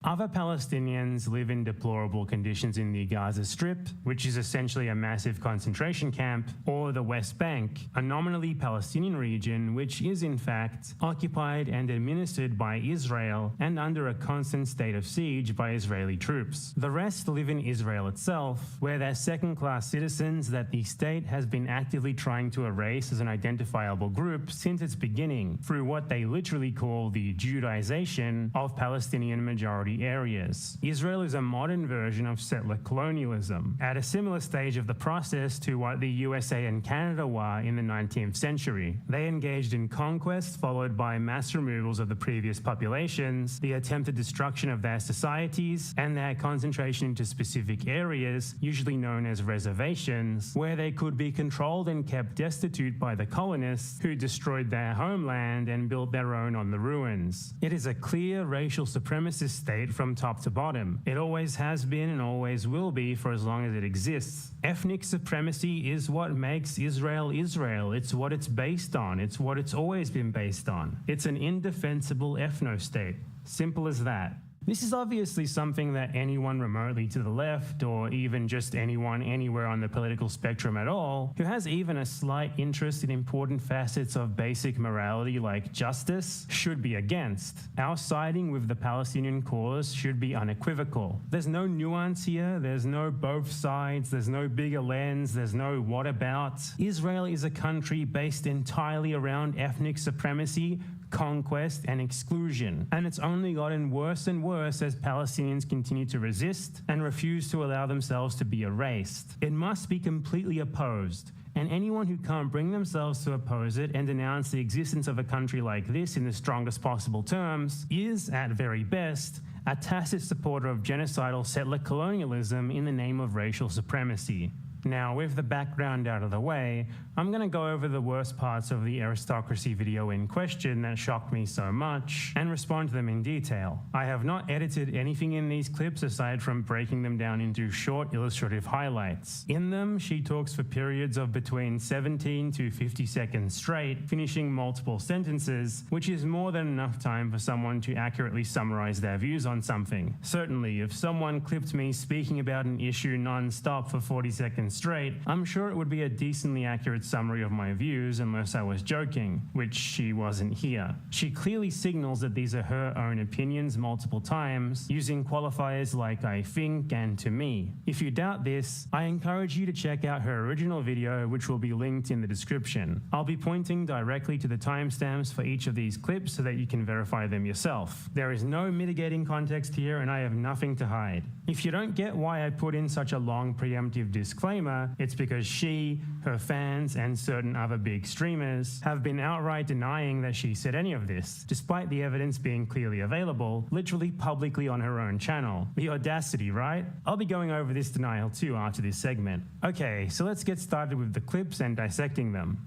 Other Palestinians live in deplorable conditions in the Gaza Strip, which is essentially a massive concentration camp, or the West Bank, a nominally Palestinian region which is in fact occupied and administered by Israel and under a constant state of siege by Israeli troops. The rest live in Israel itself, where they're second-class citizens that the state has been actively trying to erase as an identifiable group since its beginning, through what they literally call the Judaization of Palestinian majority areas. Israel is a modern version of settler colonialism, at a similar stage of the process to what the USA and Canada were in the 19th century. They engaged in conquest followed by mass removals of the previous populations, the attempted destruction of their societies, and their concentration into specific areas, usually known as reservations, where they could be controlled and kept destitute by the colonists who destroyed their homeland and built their own on the ruins. It is a clear racial supremacist state from top to bottom. It always has been and always will be for as long as it exists. Ethnic supremacy is what makes Israel Israel. It's what it's based on. It's what it's always been based on. It's an indefensible ethno-state. Simple as that. This is obviously something that anyone remotely to the left, or even just anyone anywhere on the political spectrum at all, who has even a slight interest in important facets of basic morality like justice, should be against. Our siding with the Palestinian cause should be unequivocal. There's no nuance here, there's no both sides, there's no bigger lens, there's no what about. Israel is a country based entirely around ethnic supremacy, conquest, and exclusion. And it's only gotten worse and worse as Palestinians continue to resist and refuse to allow themselves to be erased. It must be completely opposed. And anyone who can't bring themselves to oppose it and denounce the existence of a country like this in the strongest possible terms is, at very best, a tacit supporter of genocidal settler colonialism in the name of racial supremacy. Now, with the background out of the way, I'm going to go over the worst parts of the aristocracy video in question that shocked me so much and respond to them in detail. I have not edited anything in these clips aside from breaking them down into short illustrative highlights. In them, she talks for periods of between 17 to 50 seconds straight, finishing multiple sentences, which is more than enough time for someone to accurately summarize their views on something. Certainly, if someone clipped me speaking about an issue non-stop for 40 seconds straight, I'm sure it would be a decently accurate summary of my views unless I was joking, which she wasn't here. She clearly signals that these are her own opinions multiple times, using qualifiers like I think and to me. If you doubt this, I encourage you to check out her original video, which will be linked in the description. I'll be pointing directly to the timestamps for each of these clips so that you can verify them yourself. There is no mitigating context here and I have nothing to hide. If you don't get why I put in such a long preemptive disclaimer, it's because she, her fans, and certain other big streamers have been outright denying that she said any of this, despite the evidence being clearly available, literally publicly on her own channel. The audacity, right? I'll be going over this denial too after this segment. Okay, so let's get started with the clips and dissecting them.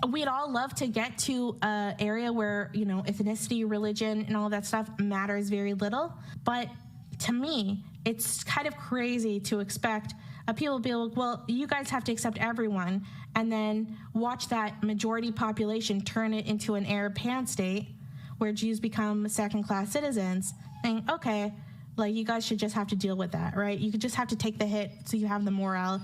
We'd all love to get to an area where, you know, ethnicity, religion, and all that stuff matters very little. But to me, it's kind of crazy to expect people to be like, well, you guys have to accept everyone, and then watch that majority population turn it into an Arab pan state where Jews become second-class citizens. And okay, like, you guys should just have to deal with that, right? You could just have to take the hit so you have the moral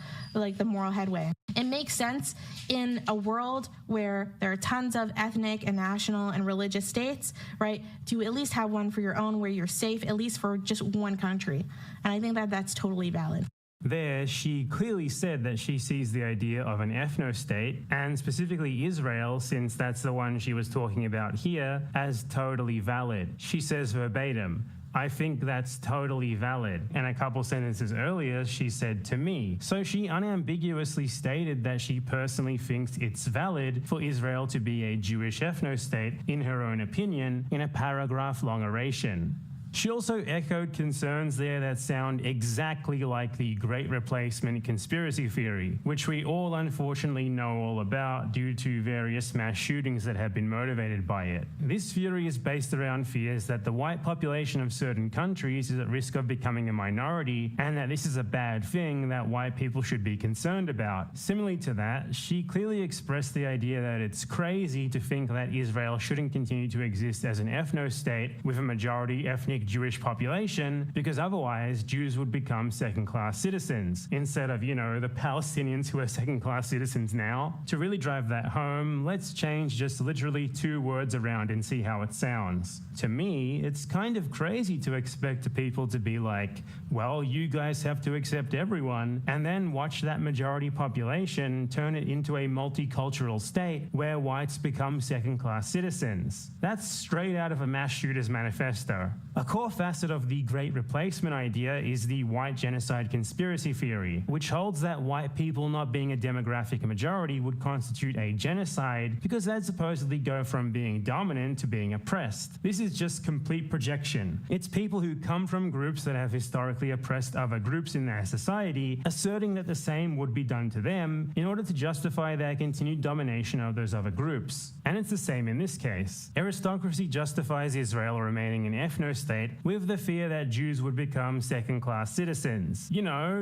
headway. It makes sense in a world where there are tons of ethnic and national and religious states, right? To at least have one for your own where you're safe, at least for just one country. And I think that that's totally valid. There, she clearly said that she sees the idea of an ethno-state, and specifically Israel, since that's the one she was talking about here, as totally valid. She says verbatim, I think that's totally valid. And a couple sentences earlier, she said to me. So she unambiguously stated that she personally thinks it's valid for Israel to be a Jewish ethno-state, in her own opinion, in a paragraph-long oration. She also echoed concerns there that sound exactly like the Great Replacement conspiracy theory, which we all unfortunately know all about due to various mass shootings that have been motivated by it. This theory is based around fears that the white population of certain countries is at risk of becoming a minority, and that this is a bad thing that white people should be concerned about. Similarly to that, she clearly expressed the idea that it's crazy to think that Israel shouldn't continue to exist as an ethno-state with a majority ethnic Jewish population, because otherwise Jews would become second-class citizens instead of, the Palestinians who are second-class citizens now. To really drive that home, let's change just literally 2 words around and see how it sounds. To me, it's kind of crazy to expect people to be like, well, you guys have to accept everyone, and then watch that majority population turn it into a multicultural state where whites become second-class citizens. That's straight out of a mass shooter's manifesto. A core facet of the Great Replacement idea is the white genocide conspiracy theory, which holds that white people not being a demographic majority would constitute a genocide because they'd supposedly go from being dominant to being oppressed. This is just complete projection. It's people who come from groups that have historically oppressed other groups in their society, asserting that the same would be done to them in order to justify their continued domination of those other groups. And it's the same in this case. Aristocracy justifies Israel remaining an ethno-state with the fear that Jews would become second-class citizens.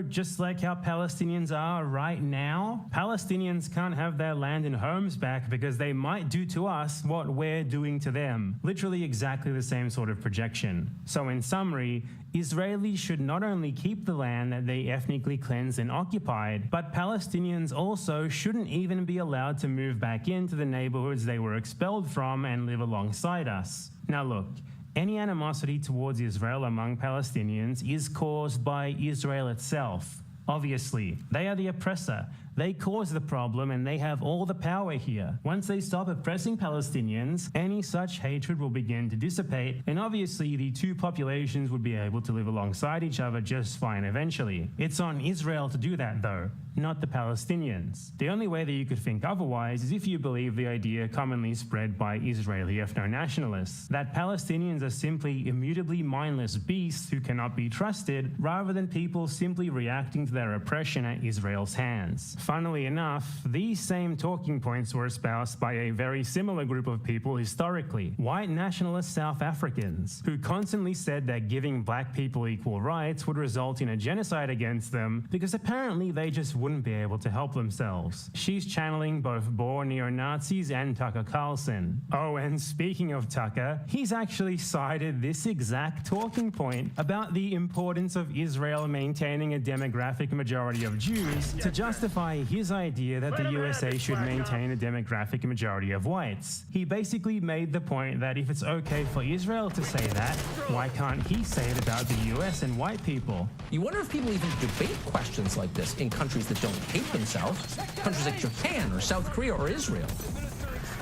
Just like how Palestinians are right now. Palestinians can't have their land and homes back because they might do to us what we're doing to them. Literally exactly the same sort of projection. So in summary, Israelis should not only keep the land that they ethnically cleansed and occupied, but Palestinians also shouldn't even be allowed to move back into the neighborhoods they were expelled from and live alongside us. Now look, any animosity towards Israel among Palestinians is caused by Israel itself. Obviously, they are the oppressor. They cause the problem and they have all the power here. Once they stop oppressing Palestinians, any such hatred will begin to dissipate, and obviously the 2 populations would be able to live alongside each other just fine eventually. It's on Israel to do that though, not the Palestinians. The only way that you could think otherwise is if you believe the idea commonly spread by Israeli ethno-nationalists, that Palestinians are simply immutably mindless beasts who cannot be trusted, rather than people simply reacting to their oppression at Israel's hands. Funnily enough, these same talking points were espoused by a very similar group of people historically, white nationalist South Africans, who constantly said that giving black people equal rights would result in a genocide against them because apparently they just wouldn't be able to help themselves. She's channeling both Boer neo-Nazis and Tucker Carlson. Oh, and speaking of Tucker, he's actually cited this exact talking point about the importance of Israel maintaining a demographic majority of Jews to justify his idea that the USA should maintain a demographic majority of whites. He basically made the point that if it's okay for Israel to say that, why can't he say it about the US and white people? You wonder if people even debate questions like this in countries that don't hate themselves, countries like Japan or South Korea or Israel.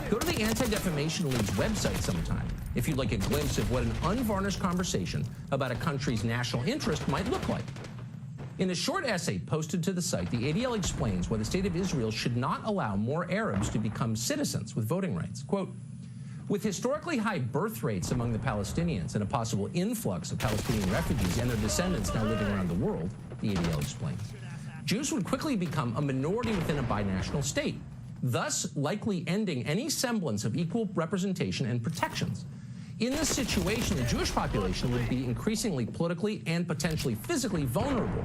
Go to the Anti-Defamation League's website sometime if you'd like a glimpse of what an unvarnished conversation about a country's national interest might look like. In a short essay posted to the site, the ADL explains why the state of Israel should not allow more Arabs to become citizens with voting rights. Quote, with historically high birth rates among the Palestinians and a possible influx of Palestinian refugees and their descendants now living around the world, the ADL explains, Jews would quickly become a minority within a binational state, thus likely ending any semblance of equal representation and protections. In this situation, the Jewish population would be increasingly politically and potentially physically vulnerable.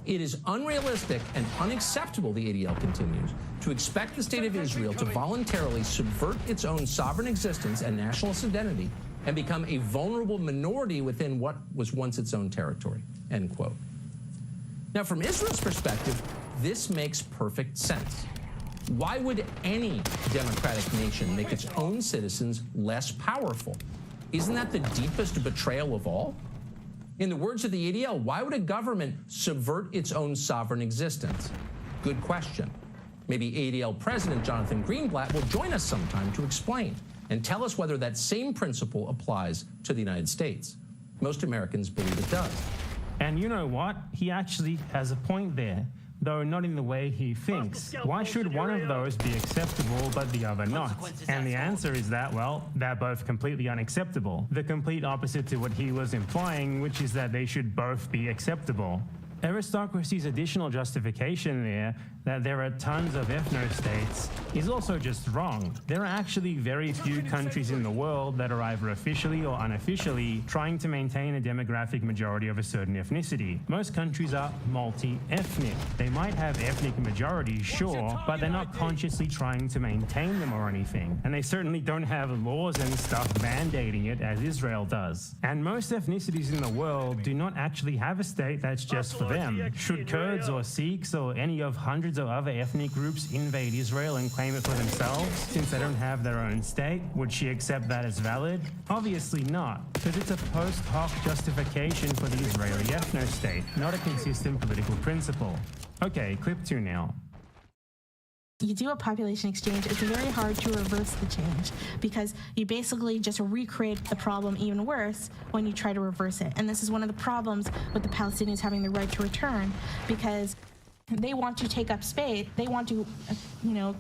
It is unrealistic and unacceptable, the ADL continues, to expect the state of Israel to voluntarily subvert its own sovereign existence and nationalist identity and become a vulnerable minority within what was once its own territory, end quote. Now, from Israel's perspective, this makes perfect sense. Why would any democratic nation make its own citizens less powerful? Isn't that the deepest betrayal of all? In the words of the ADL, why would a government subvert its own sovereign existence? Good question. Maybe ADL President Jonathan Greenblatt will join us sometime to explain and tell us whether that same principle applies to the United States. Most Americans believe it does. And you know what? He actually has a point there, though not in the way he thinks. Why should one of those be acceptable but the other not? And the answer is that, well, they're both completely unacceptable. The complete opposite to what he was implying, which is that they should both be acceptable. Aristocracy's additional justification there, that there are tons of ethno-states, is also just wrong. There are actually very few countries in the world that are either officially or unofficially trying to maintain a demographic majority of a certain ethnicity. Most countries are multi-ethnic. They might have ethnic majorities, sure, but they're not consciously trying to maintain them or anything. And they certainly don't have laws and stuff mandating it as Israel does. And most ethnicities in the world do not actually have a state that's just for them. Should Kurds or Sikhs or any of hundreds of other ethnic groups invade Israel and claim it for themselves, since they don't have their own state? Would she accept that as valid? Obviously not, because it's a post hoc justification for the Israeli ethno-state, not a consistent political principle. Okay, clip 2 now. You do a population exchange, it's very hard to reverse the change because you basically just recreate the problem even worse when you try to reverse it. And this is one of the problems with the Palestinians having the right to return, because they want to take up space. They want to,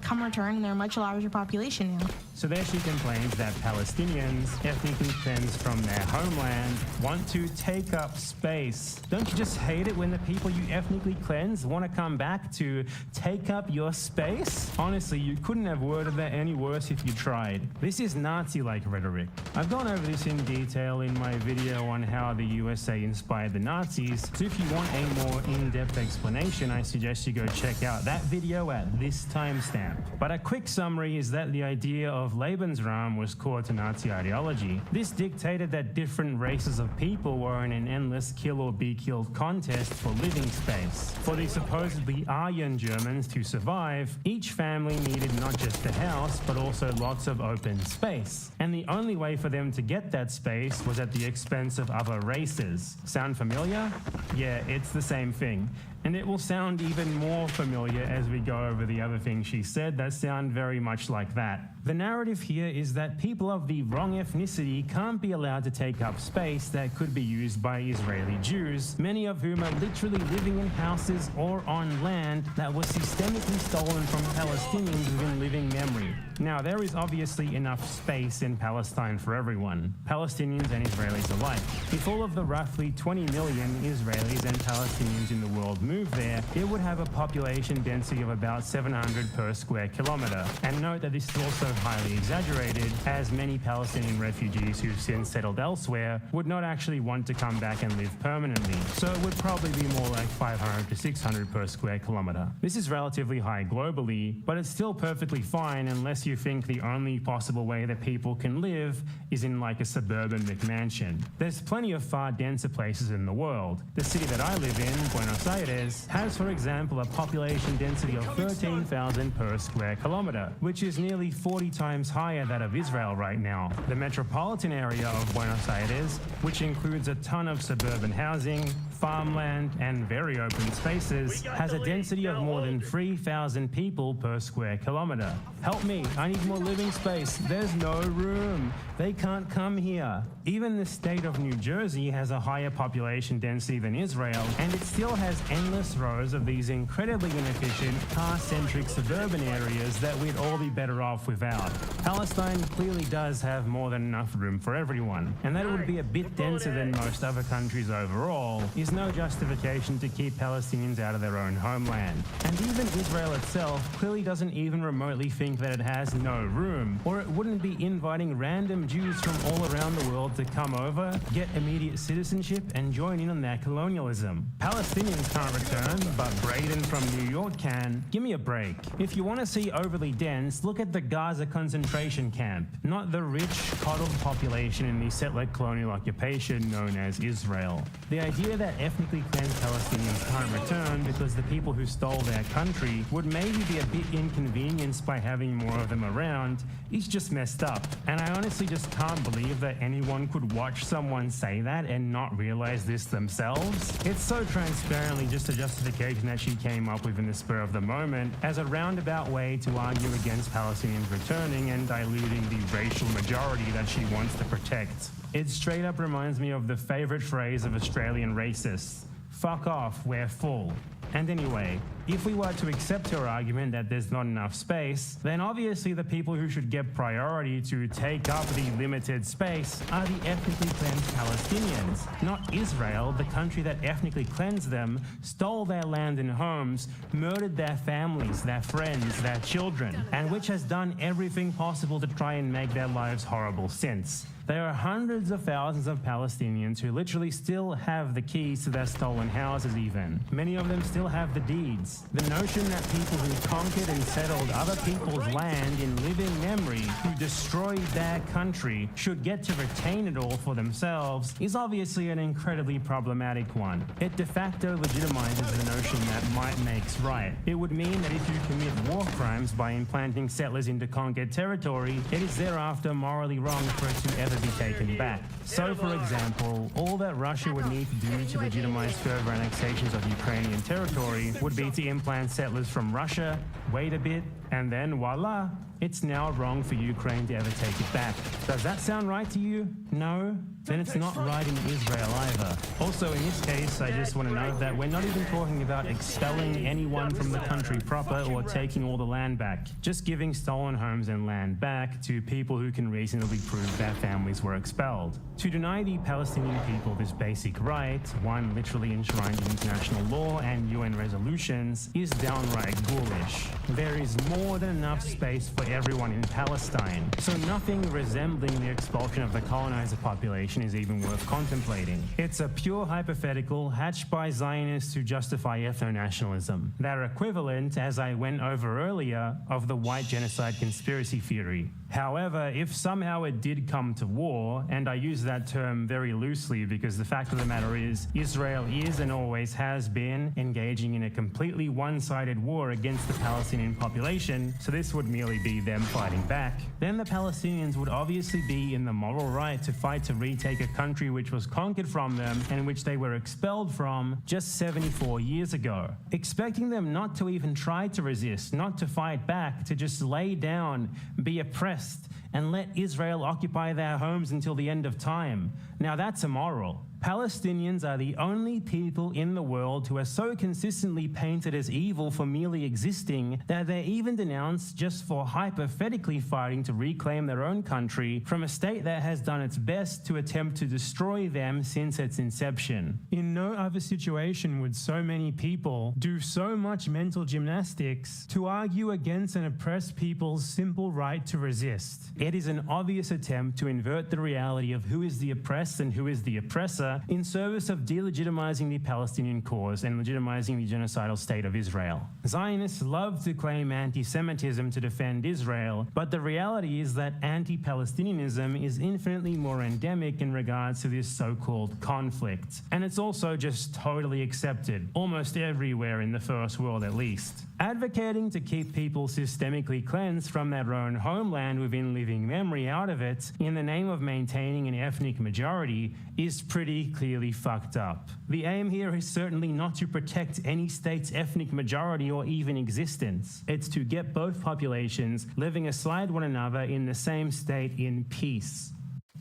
come return, and they're a much larger population now. So there she complains that Palestinians, ethnically cleansed from their homeland, want to take up space. Don't you just hate it when the people you ethnically cleanse want to come back to take up your space? Honestly, you couldn't have worded that any worse if you tried. This is Nazi-like rhetoric. I've gone over this in detail in my video on how the USA inspired the Nazis, so if you want a more in-depth explanation, I suggest you go check out that video at this timestamp. But a quick summary is that the idea of Lebensraum was core to Nazi ideology. This dictated that different races of people were in an endless kill or be killed contest for living space. For the supposedly Aryan Germans to survive, each family needed not just a house, but also lots of open space. And the only way for them to get that space was at the expense of other races. Sound familiar? Yeah, it's the same thing. And it will sound even more familiar as we go over the other things she said that sound very much like that. The narrative here is that people of the wrong ethnicity can't be allowed to take up space that could be used by Israeli Jews, many of whom are literally living in houses or on land that was systemically stolen from Palestinians within living memory. Now, there is obviously enough space in Palestine for everyone, Palestinians and Israelis alike. If all of the roughly 20 million Israelis and Palestinians in the world moved there, it would have a population density of about 700 per square kilometer. And note that this is also highly exaggerated, as many Palestinian refugees who've since settled elsewhere would not actually want to come back and live permanently. So it would probably be more like 500 to 600 per square kilometer. This is relatively high globally, but it's still perfectly fine unless you think the only possible way that people can live is in like a suburban McMansion. There's plenty of far denser places in the world. The city that I live in, Buenos Aires, has, for example, a population density of 13,000 per square kilometer, which is nearly 40 times higher than that of Israel right now. The metropolitan area of Buenos Aires, which includes a ton of suburban housing, farmland, and very open spaces, has a density of more than 3,000 people per square kilometer. Help me, I need more living space. There's no room. They can't come here. Even the state of New Jersey has a higher population density than Israel, and it still has endless rows of these incredibly inefficient, car-centric suburban areas that we'd all be better off without. Palestine clearly does have more than enough room for everyone, and that it would be a bit denser than most other countries overall is no justification to keep Palestinians out of their own homeland. And even Israel itself clearly doesn't even remotely think that it has no room, or it wouldn't be inviting random Jews from all around the world to come over, get immediate citizenship, and join in on their colonialism. Palestinians can't return, but Braden from New York can. Give me a break. If you want to see overly dense, look at the Gaza concentration camp, not the rich, coddled population in the settler colonial occupation known as Israel. The idea that ethnically cleansed Palestinians can't return because the people who stole their country would maybe be a bit inconvenienced by having more of them around is just messed up. And I honestly just can't believe that anyone could watch someone say that and not realize this themselves. It's so transparently just a justification that she came up with in the spur of the moment as a roundabout way to argue against Palestinians returning and diluting the racial majority that she wants to protect. It straight up reminds me of the favorite phrase of Australian racists: fuck off, we're full. And anyway, if we were to accept her argument that there's not enough space, then obviously the people who should get priority to take up the limited space are the ethnically cleansed Palestinians, not Israel, the country that ethnically cleansed them, stole their land and homes, murdered their families, their friends, their children, and which has done everything possible to try and make their lives horrible since. There are hundreds of thousands of Palestinians who literally still have the keys to their stolen houses even. Many of them still have the deeds. The notion that people who conquered and settled other people's land in living memory, who destroyed their country, should get to retain it all for themselves is obviously an incredibly problematic one. It de facto legitimizes the notion that might makes right. It would mean that if you commit war crimes by implanting settlers into conquered territory, it is thereafter morally wrong for it to ever be taken back. So, for example, all that Russia would need to do to legitimize further annexations of Ukrainian territory would be to implant settlers from Russia, wait a bit, and then voila, it's now wrong for Ukraine to ever take it back. Does that sound right to you? No? Then it's not right in Israel either. Also, in this case, I just want to note that we're not even talking about expelling anyone from the country proper or taking all the land back. Just giving stolen homes and land back to people who can reasonably prove their families were expelled. To deny the Palestinian people this basic right, one literally enshrined in international law and UN resolutions, is downright ghoulish. There is more than enough space for everyone in Palestine, so nothing resembling the expulsion of the colonizer population is even worth contemplating. It's a pure hypothetical hatched by Zionists to justify ethno-nationalism. They're equivalent, as I went over earlier, of the white genocide conspiracy theory. However, if somehow it did come to war, and I use that term very loosely because the fact of the matter is, Israel is and always has been engaging in a completely one-sided war against the Palestinian population, so this would merely be them fighting back, then the Palestinians would obviously be in the moral right to fight to retake a country which was conquered from them and which they were expelled from just 74 years ago. Expecting them not to even try to resist, not to fight back, to just lay down, be oppressed, and let Israel occupy their homes until the end of time. Now that's immoral. Palestinians are the only people in the world who are so consistently painted as evil for merely existing that they're even denounced just for hypothetically fighting to reclaim their own country from a state that has done its best to attempt to destroy them since its inception. In no other situation would so many people do so much mental gymnastics to argue against an oppressed people's simple right to resist. It is an obvious attempt to invert the reality of who is the oppressed and who is the oppressor in service of delegitimizing the Palestinian cause and legitimizing the genocidal state of Israel. Zionists love to claim anti-Semitism to defend Israel, but the reality is that anti-Palestinianism is infinitely more endemic in regards to this so-called conflict. And it's also just totally accepted, almost everywhere in the first world at least. Advocating to keep people systemically cleansed from their own homeland within living memory out of it in the name of maintaining an ethnic majority is pretty clearly fucked up. The aim here is certainly not to protect any state's ethnic majority or even existence. It's to get both populations living aside one another in the same state in peace.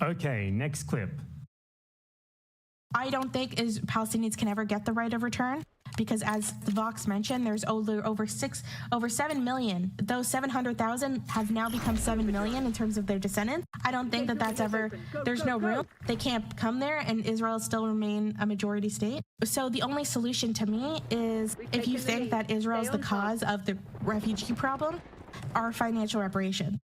Okay, next clip. I don't think Palestinians can ever get the right of return because, as the Vox mentioned, there's over 7 million. Those 700,000 have now become 7 million in terms of their descendants. I don't think that that's ever, there's no room. They can't come there and Israel still remain a majority state. So the only solution to me is, if you think that Israel is the cause of the refugee problem, are financial reparations.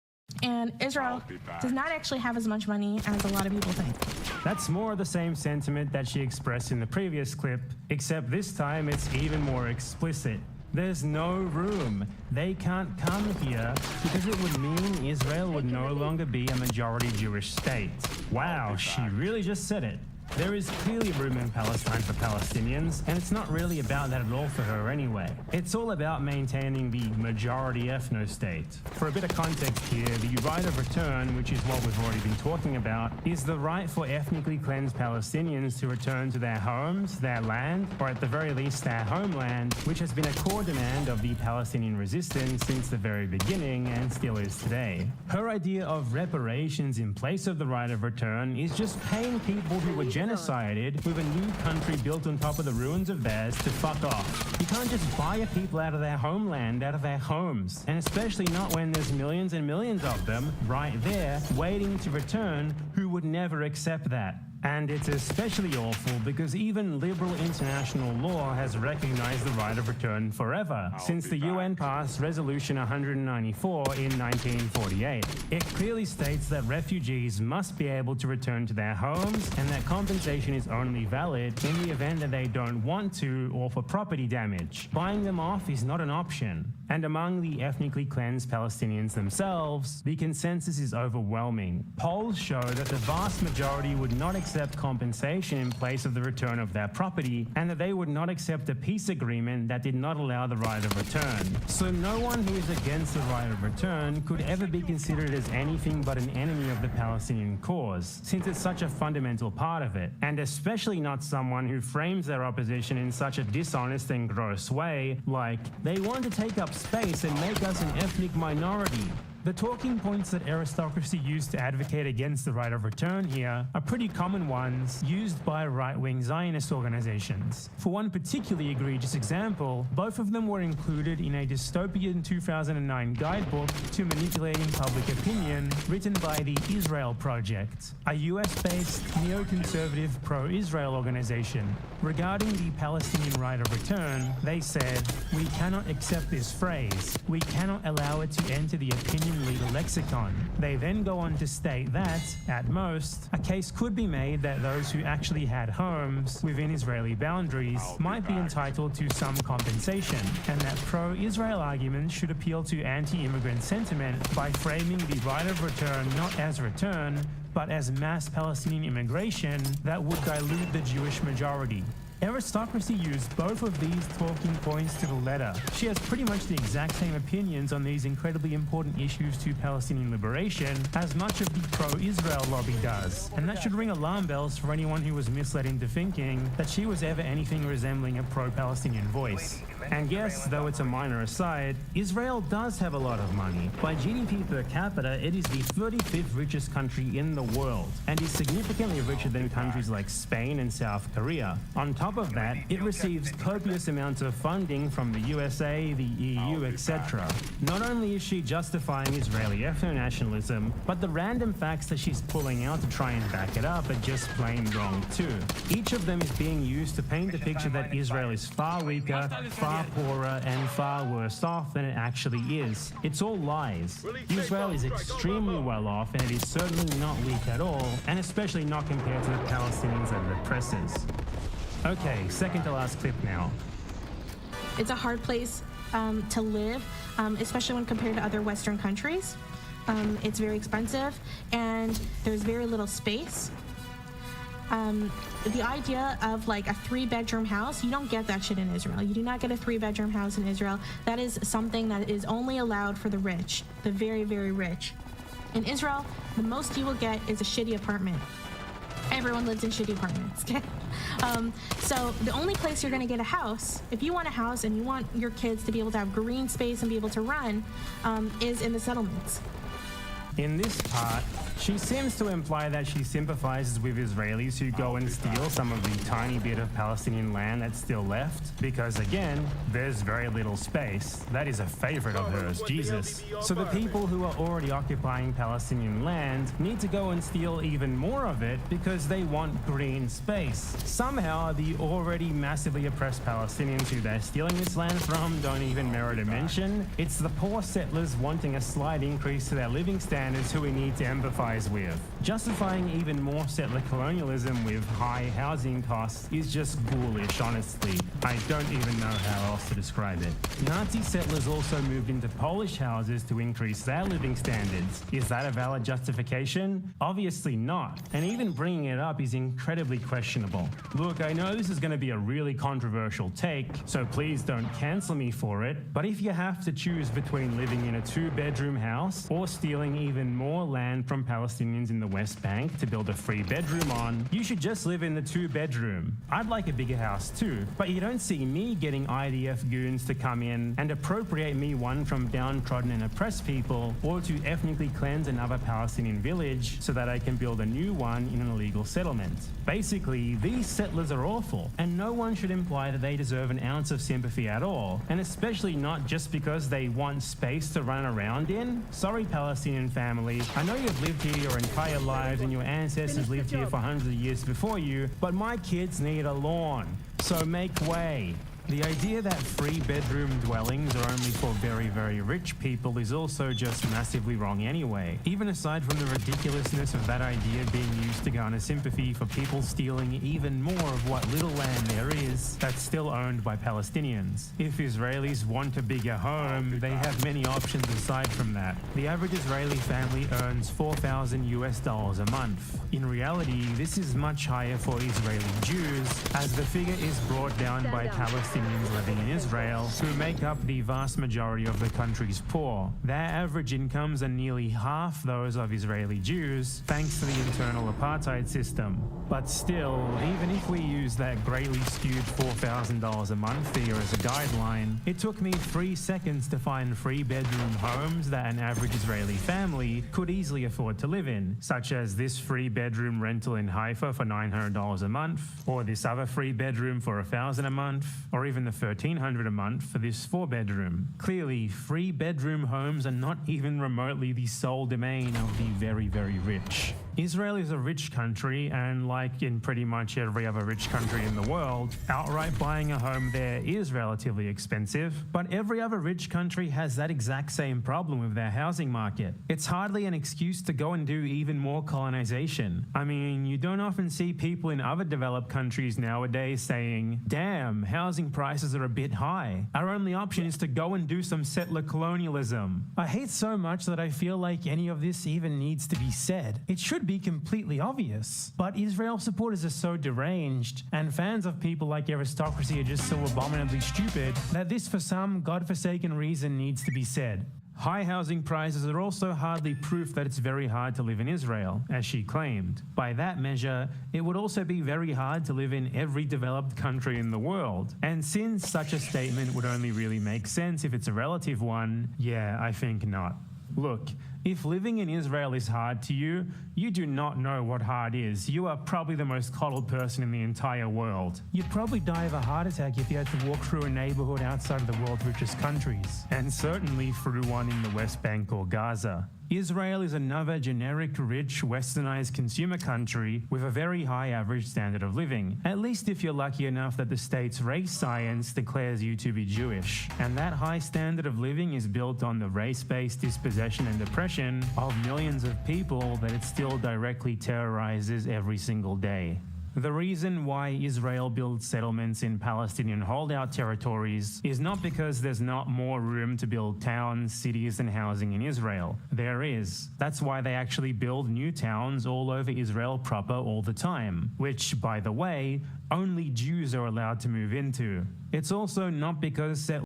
And Israel does not actually have as much money as a lot of people think. That's more of the same sentiment that she expressed in the previous clip, except this time it's even more explicit. There's no room. They can't come here because it would mean Israel would no longer be a majority Jewish state. Wow, she really just said it. There is clearly room in Palestine for Palestinians, and it's not really about that at all for her anyway. It's all about maintaining the majority ethno-state. For a bit of context here, the right of return, which is what we've already been talking about, is the right for ethnically cleansed Palestinians to return to their homes, their land, or at the very least their homeland, which has been a core demand of the Palestinian resistance since the very beginning and still is today. Her idea of reparations in place of the right of return is just paying people who were genocided with a new country built on top of the ruins of theirs to fuck off. You can't just fire people out of their homeland, out of their homes, and especially not when there's millions and millions of them right there waiting to return who would never accept that. And it's especially awful because even liberal international law has recognized the right of return forever, since the UN passed Resolution 194 in 1948. It clearly states that refugees must be able to return to their homes and that compensation is only valid in the event that they don't want to or for property damage. Buying them off is not an option. And among the ethnically cleansed Palestinians themselves, the consensus is overwhelming. Polls show that the vast majority would not accept compensation in place of the return of their property, and that they would not accept a peace agreement that did not allow the right of return. So no one who is against the right of return could ever be considered as anything but an enemy of the Palestinian cause, since it's such a fundamental part of it, and especially not someone who frames their opposition in such a dishonest and gross way, like, they want to take up space and make us an ethnic minority. The talking points that aristocracy used to advocate against the right of return here are pretty common ones used by right-wing Zionist organizations. For one particularly egregious example, both of them were included in a dystopian 2009 guidebook to manipulating public opinion written by the Israel Project, a US-based neoconservative pro-Israel organization. Regarding the Palestinian right of return, they said, "We cannot accept this phrase. We cannot allow it to enter the opinion leader lexicon." They then go on to state that, at most, a case could be made that those who actually had homes within Israeli boundaries might be entitled to some compensation, and that pro-Israel arguments should appeal to anti-immigrant sentiment by framing the right of return not as return, but as mass Palestinian immigration that would dilute the Jewish majority. Aristocracy used both of these talking points to the letter. She has pretty much the exact same opinions on these incredibly important issues to Palestinian liberation as much of the pro-Israel lobby does. And that should ring alarm bells for anyone who was misled into thinking that she was ever anything resembling a pro-Palestinian voice. And yes, though it's a minor aside, Israel does have a lot of money. By GDP per capita, it is the 35th richest country in the world, and is significantly richer than countries like Spain and South Korea. On top of that, it receives copious amounts of funding from the USA, the EU, etc. Not only is she justifying Israeli ethno-nationalism, but the random facts that she's pulling out to try and back it up are just plain wrong too. Each of them is being used to paint the picture that Israel is far weaker, far poorer, and far worse off than it actually is. It's all lies. Israel is extremely well off, and it is certainly not weak at all, and especially not compared to the Palestinians and oppressors. Okay, second to last clip now. It's a hard place to live, especially when compared to other Western countries. It's very expensive, and there's very little space. The idea of like a 3-bedroom house, you don't get that shit in Israel. You do not get a 3-bedroom house in Israel. That is something that is only allowed for the rich, the very, very rich. In Israel, the most you will get is a shitty apartment. Everyone lives in shitty apartments, okay? So the only place you're gonna get a house, if you want a house and you want your kids to be able to have green space and be able to run, is in the settlements. In this part, she seems to imply that she sympathizes with Israelis who go and steal some of the tiny bit of Palestinian land that's still left, because again, there's very little space. That is a favorite of hers, Jesus. So the people who are already occupying Palestinian land need to go and steal even more of it because they want green space. Somehow, the already massively oppressed Palestinians who they're stealing this land from don't even merit a mention. It's the poor settlers wanting a slight increase to their living standards who we need to empathize identifies with. Justifying even more settler colonialism with high housing costs is just ghoulish, honestly. I don't even know how else to describe it. Nazi settlers also moved into Polish houses to increase their living standards. Is that a valid justification? Obviously not. And even bringing it up is incredibly questionable. Look, I know this is going to be a really controversial take, so please don't cancel me for it, but if you have to choose between living in a 2-bedroom house or stealing even more land from Palestinians in the West Bank to build a 3-bedroom on, you should just live in the 2-bedroom. I'd like a bigger house too, but you don't see me getting IDF goons to come in and appropriate me one from downtrodden and oppressed people, or to ethnically cleanse another Palestinian village so that I can build a new one in an illegal settlement. Basically, these settlers are awful, and no one should imply that they deserve an ounce of sympathy at all, and especially not just because they want space to run around in. Sorry, Palestinian family, I know you've lived here your entire lives and your ancestors lived here for hundreds of years before you, but my kids need a lawn, so make way. The idea that 3-bedroom dwellings are only for very, very rich people is also just massively wrong anyway. Even aside from the ridiculousness of that idea being used to garner sympathy for people stealing even more of what little land there is that's still owned by Palestinians. If Israelis want a bigger home, they have many options aside from that. The average Israeli family earns $4,000 a month. In reality, this is much higher for Israeli Jews, as the figure is brought down by Palestinians living in Israel, who make up the vast majority of the country's poor. Their average incomes are nearly half those of Israeli Jews, thanks to the internal apartheid system. But still, even if we use that greatly skewed $4,000 a month figure as a guideline, it took me 3 seconds to find 3-bedroom homes that an average Israeli family could easily afford to live in, such as this 3-bedroom rental in Haifa for $900 a month, or this other 3-bedroom for $1,000 a month, or even the $1,300 a month for this 4-bedroom. Clearly, 3-bedroom homes are not even remotely the sole domain of the very, very rich. Israel is a rich country, and like in pretty much every other rich country in the world, outright buying a home there is relatively expensive, but every other rich country has that exact same problem with their housing market. It's hardly an excuse to go and do even more colonization. I mean, you don't often see people in other developed countries nowadays saying, damn, housing prices are a bit high. Our only option is to go and do some settler colonialism. I hate so much that I feel like any of this even needs to be said. It should be completely obvious. But Israel supporters are so deranged, and fans of people like aristocracy are just so abominably stupid, that this for some godforsaken reason needs to be said. High housing prices are also hardly proof that it's very hard to live in Israel, as she claimed. By that measure, it would also be very hard to live in every developed country in the world. And since such a statement would only really make sense if it's a relative one, yeah, I think not. Look, if living in Israel is hard to you, you do not know what hard is. You are probably the most coddled person in the entire world. You'd probably die of a heart attack if you had to walk through a neighborhood outside of the world's richest countries, and certainly through one in the West Bank or Gaza. Israel is another generic, rich, westernized consumer country with a very high average standard of living, at least if you're lucky enough that the state's race science declares you to be Jewish. And that high standard of living is built on the race-based dispossession and oppression of millions of people that it still directly terrorizes every single day. The reason why Israel builds settlements in Palestinian holdout territories is not because there's not more room to build towns, cities, and housing in Israel. There is. That's why they actually build new towns all over Israel proper all the time, which, by the way, only Jews are allowed to move into. It's also not because